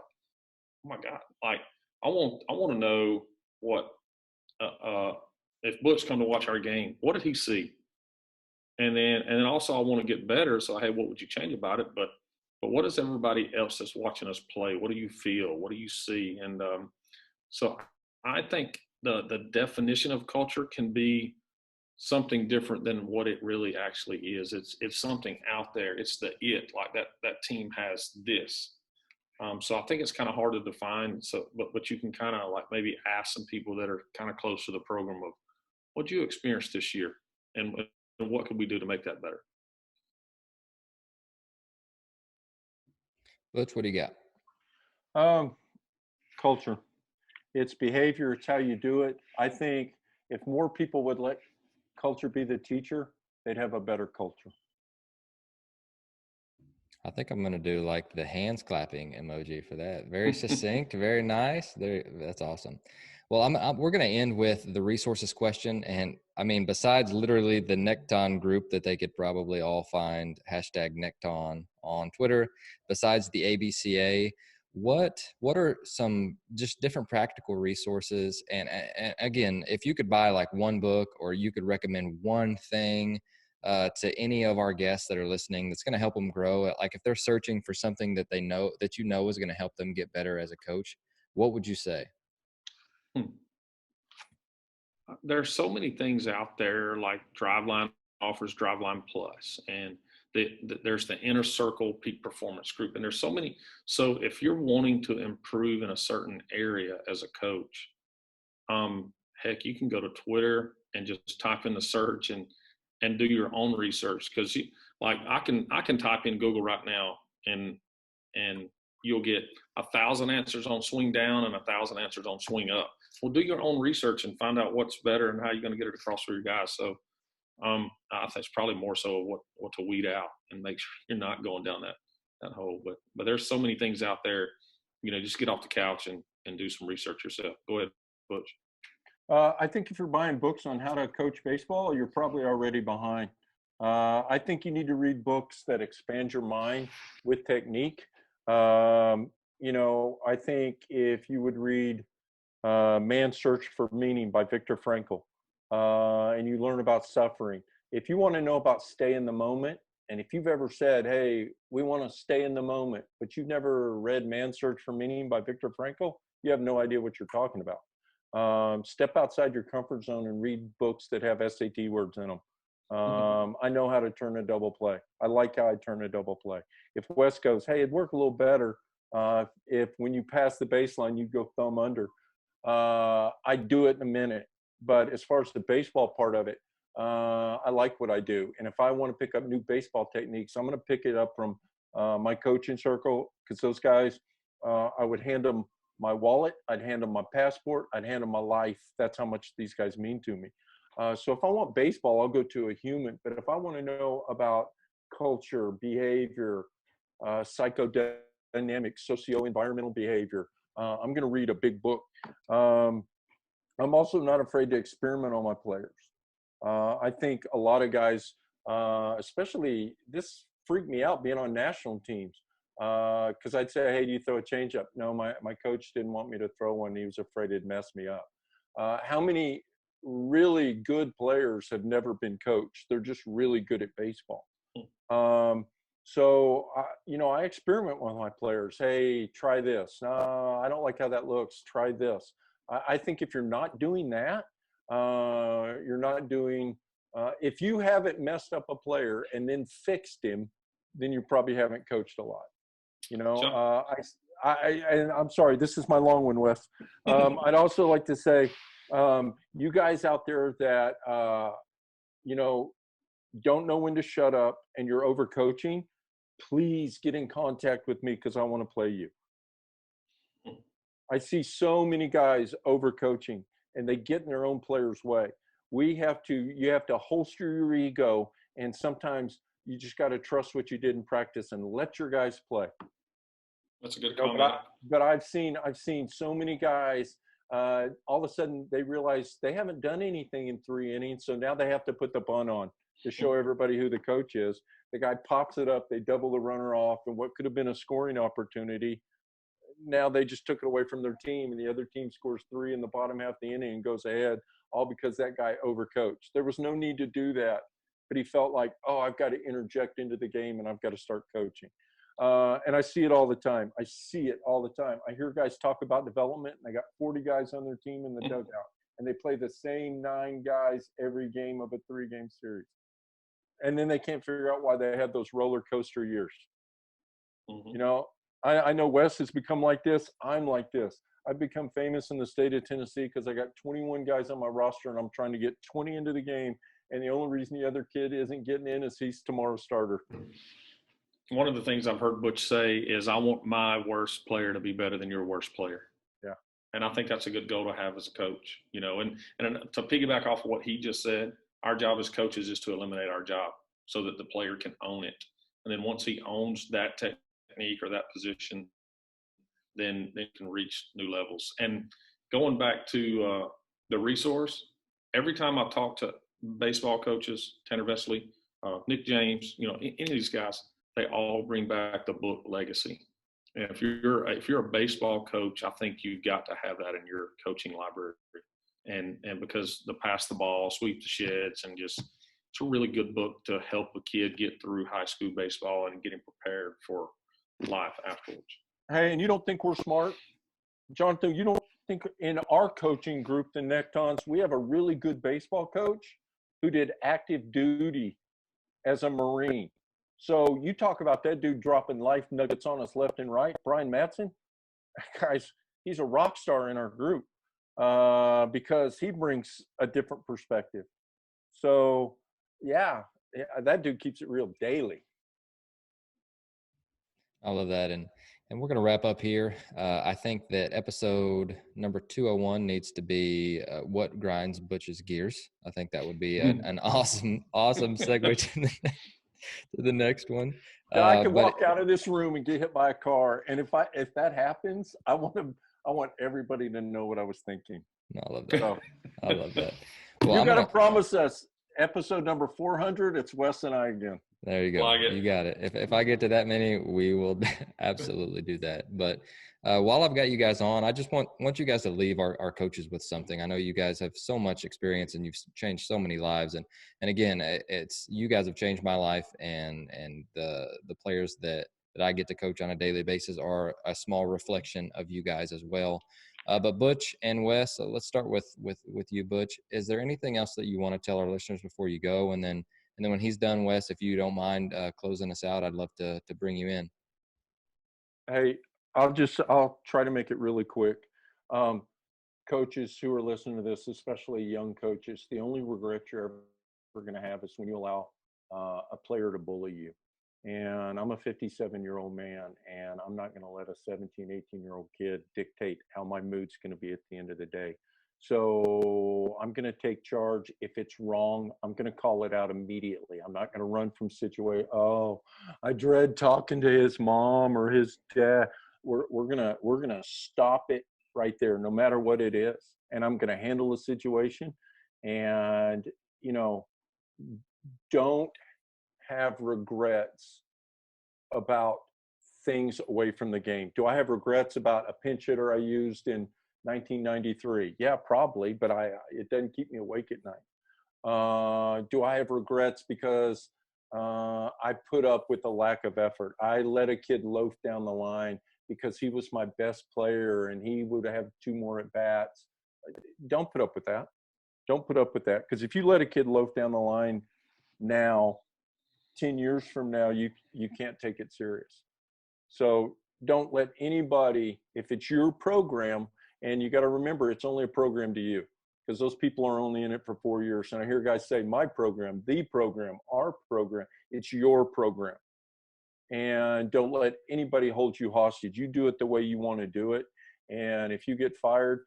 oh my God, like I want to know what if Butch come to watch our game, what did he see? And then also I want to get better. So hey, what would you change about it? But what does everybody else that's watching us play? What do you feel? What do you see? And so I think the definition of culture can be something different than what it really actually is. It's something out there. It's like that team has this. So I think it's kind of hard to define. So, but you can kind of like maybe ask some people that are kind of close to the program of What did you experience this year, and what could we do to make that better? Butch, what do you got? Culture. It's behavior. It's how you do it. I think if more people would let culture be the teacher, they'd have a better culture. I think I'm going to do like the hands clapping emoji for that. Very succinct, very nice. That's awesome. Well, we're going to end with the resources question. And I mean, besides literally the Necton group that they could probably all find, #Necton on Twitter, besides the ABCA, what are some just different practical resources? And again, if you could buy like one book, or you could recommend one thing to any of our guests that are listening that's going to help them grow, like if they're searching for something that they know that is going to help them get better as a coach, what would you say? There's so many things out there, like Driveline offers Driveline Plus, and there's the Inner Circle Peak Performance Group, and there's so many. So if you're wanting to improve in a certain area as a coach, heck, you can go to Twitter and just type in the search and do your own research, because like I can type in Google right now and you'll get 1,000 answers on swing down and 1,000 answers on swing up. Well, do your own research and find out what's better and how you're going to get it across for your guys. So I think it's probably more so what to weed out and make sure you're not going down that hole. But there's so many things out there, just get off the couch and do some research yourself. Go ahead, Butch. I think if you're buying books on how to coach baseball, you're probably already behind. I think you need to read books that expand your mind with technique. I think if you would read Man's Search for Meaning by Viktor Frankl, and you learn about suffering. If you want to know about stay in the moment, and if you've ever said, hey, we want to stay in the moment, but you've never read Man's Search for Meaning by Viktor Frankl, you have no idea what you're talking about. Step outside your comfort zone and read books that have SAT words in them. I know how to turn a double play. I like how I turn a double play. If Wes goes, hey, it'd work a little better if when you pass the baseline, you go thumb under. I'd do it in a minute. But as far as the baseball part of it, I like what I do. And if I want to pick up new baseball techniques, I'm going to pick it up from my coaching circle, because those guys, I would hand them my wallet, I'd hand them my passport, I'd hand them my life. That's how much these guys mean to me. So if I want baseball, I'll go to a human. But if I want to know about culture, behavior, psychodynamic, socio-environmental behavior, I'm going to read a big book. I'm also not afraid to experiment on my players. I think a lot of guys, especially this freaked me out being on national teams, because I'd say, hey, do you throw a changeup? No, my coach didn't want me to throw one. He was afraid it'd mess me up. How many really good players have never been coached? They're just really good at baseball. So, I experiment with my players. Hey, try this. No, I don't like how that looks. Try this. I think if you're not doing that, you're not doing, if you haven't messed up a player and then fixed him, then you probably haven't coached a lot. Sure. And I'm sorry, this is my long one, Wes. I'd also like to say, you guys out there that, don't know when to shut up and you're overcoaching, please get in contact with me, because I want to play you. I see so many guys overcoaching and they get in their own player's way. You have to holster your ego, and sometimes you just got to trust what you did in practice and let your guys play. That's a good comment. But I've seen so many guys, all of a sudden they realize they haven't done anything in 3 innings, so now they have to put the bunt on to show everybody who the coach is. The guy pops it up, they double the runner off, and what could have been a scoring opportunity, now they just took it away from their team, and the other team scores 3 in the bottom half of the inning and goes ahead, all because that guy overcoached. There was no need to do that, but he felt like, oh, I've got to interject into the game and I've got to start coaching. And I see it all the time. I hear guys talk about development, and they got 40 guys on their team in the dugout, and they play the same 9 guys every game of a 3-game series. And then they can't figure out why they had those roller coaster years. I know Wes has become like this. I'm like this. I've become famous in the state of Tennessee because I got 21 guys on my roster, and I'm trying to get 20 into the game. And the only reason the other kid isn't getting in is he's tomorrow's starter. One of the things I've heard Butch say is, I want my worst player to be better than your worst player. Yeah. And I think that's a good goal to have as a coach, you know, and to piggyback off of what he just said, our job as coaches is to eliminate our job so that the player can own it. And then once he owns that technique or that position, then they can reach new levels. And going back to the resource, every time I talk to baseball coaches, Tanner Vesely, Nick James, you know, any of these guys, they all bring back the book Legacy. And if you're a baseball coach, I think you've got to have that in your coaching library. And because the Pass the Ball, Sweep the Sheds, and just, it's a really good book to help a kid get through high school baseball and get him prepared for life afterwards. Hey, and you don't think we're smart? Jonathan, you don't think in our coaching group, the Nectons, we have a really good baseball coach who did active duty as a Marine. So you talk about that dude dropping life nuggets on us left and right. Brian Matson, guys, he's a rock star in our group because he brings a different perspective. So, yeah, that dude keeps it real daily. I love that. And we're going to wrap up here. I think that episode number 201 needs to be what grinds Butch's gears. I think that would be an awesome segue to the next one. I can walk out of this room and get hit by a car. And if that happens, I want everybody to know what I was thinking. No, I love that. So, I love that. Well, you got to promise us episode number 400. It's Wes and I again. There you go. You got it. If I get to that many, we will absolutely do that. But while I've got you guys on, I just want you guys to leave our coaches with something. I know you guys have so much experience and you've changed so many lives. And again, it's you guys have changed my life, and the players that I get to coach on a daily basis are a small reflection of you guys as well. But Butch and Wes, so let's start with you, Butch. Is there anything else that you want to tell our listeners before you go? And then when he's done, Wes, if you don't mind closing us out, I'd love to bring you in. Hey, I'll try to make it really quick. Coaches who are listening to this, especially young coaches, the only regret you're ever going to have is when you allow a player to bully you. And I'm a 57-year-old man, and I'm not going to let a 17, 18-year-old kid dictate how my mood's going to be at the end of the day. So I'm going to take charge. If it's wrong, I'm going to call it out immediately. I'm not going to run from situation. Oh, I dread talking to his mom or his dad. We're gonna stop it right there, no matter what it is. And I'm going to handle the situation. And don't have regrets about things away from the game. Do I have regrets about a pinch hitter I used in 1993? Yeah, probably, but it doesn't keep me awake at night. Do I have regrets because I put up with a lack of effort? I let a kid loaf down the line because he was my best player and he would have 2 more at bats. Don't put up with that. Don't put up with that, because if you let a kid loaf down the line now, 10 years from now, you can't take it serious. So don't let anybody, if it's your program, and you got to remember, it's only a program to you, because those people are only in it for 4 years. And I hear guys say, my program, the program, our program, it's your program. And don't let anybody hold you hostage. You do it the way you want to do it. And if you get fired,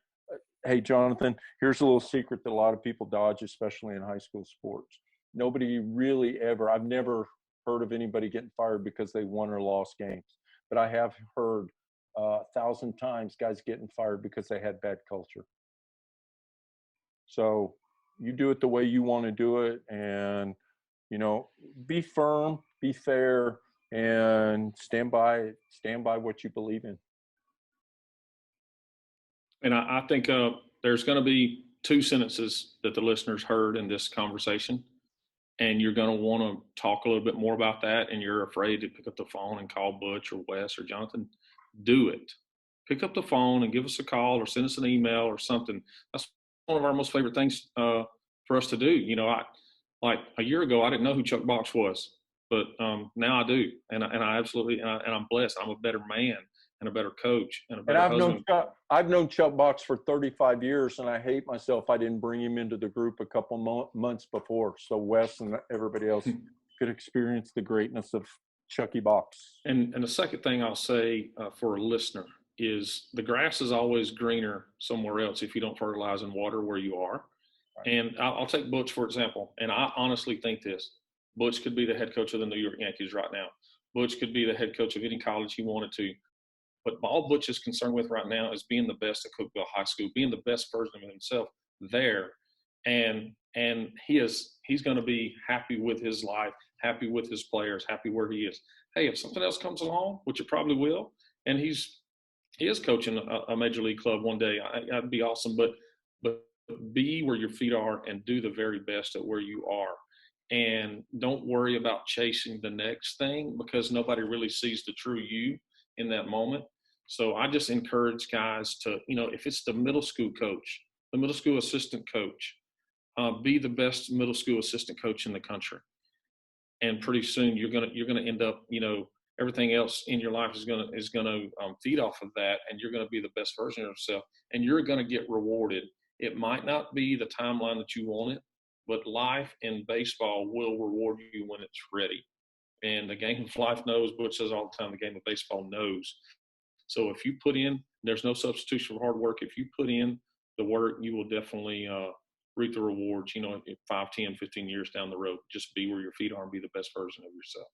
hey, Jonathan, here's a little secret that a lot of people dodge, especially in high school sports. Nobody really ever, I've never heard of anybody getting fired because they won or lost games. But I have heard 1,000 times guys getting fired because they had bad culture. So you do it the way you want to do it, and, be firm, be fair, and stand by what you believe in. And I think there's going to be 2 sentences that the listeners heard in this conversation, and you're going to want to talk a little bit more about that, and you're afraid to pick up the phone and call Butch or Wes or Jonathan. Do it. Pick up the phone and give us a call or send us an email or something. That's one of our most favorite things for us to do. Like a year ago, I didn't know who Chuck Box was. But now I do, and I absolutely, and I'm blessed. I'm a better man and a better coach and a And better husband. I've known Chuck Box for 35 years, and I hate myself I didn't bring him into the group a couple months before, so Wes and everybody else could experience the greatness of Chucky Box. And the second thing I'll say for a listener is the grass is always greener somewhere else if you don't fertilize and water where you are. Right. And I'll take Butch, for example, and I honestly think this. Butch could be the head coach of the New York Yankees right now. Butch could be the head coach of any college he wanted to. But all Butch is concerned with right now is being the best at Cookeville High School, being the best version of himself there. And he's going to be happy with his life, happy with his players, happy where he is. Hey, if something else comes along, which it probably will, and he is coaching a major league club one day, that'd be awesome. But be where your feet are and do the very best at where you are. And don't worry about chasing the next thing because nobody really sees the true you in that moment. So I just encourage guys to, if it's the middle school coach, the middle school assistant coach, be the best middle school assistant coach in the country. And pretty soon you're gonna end up, everything else in your life is gonna feed off of that, and you're gonna be the best version of yourself, and you're gonna get rewarded. It might not be the timeline that you wanted, but life in baseball will reward you when it's ready. And the game of life knows, Butch says all the time, the game of baseball knows. So if you put in, there's no substitution for hard work. If you put in the work, you will definitely reap the rewards, 5, 10, 15 years down the road. Just be where your feet are and be the best version of yourself.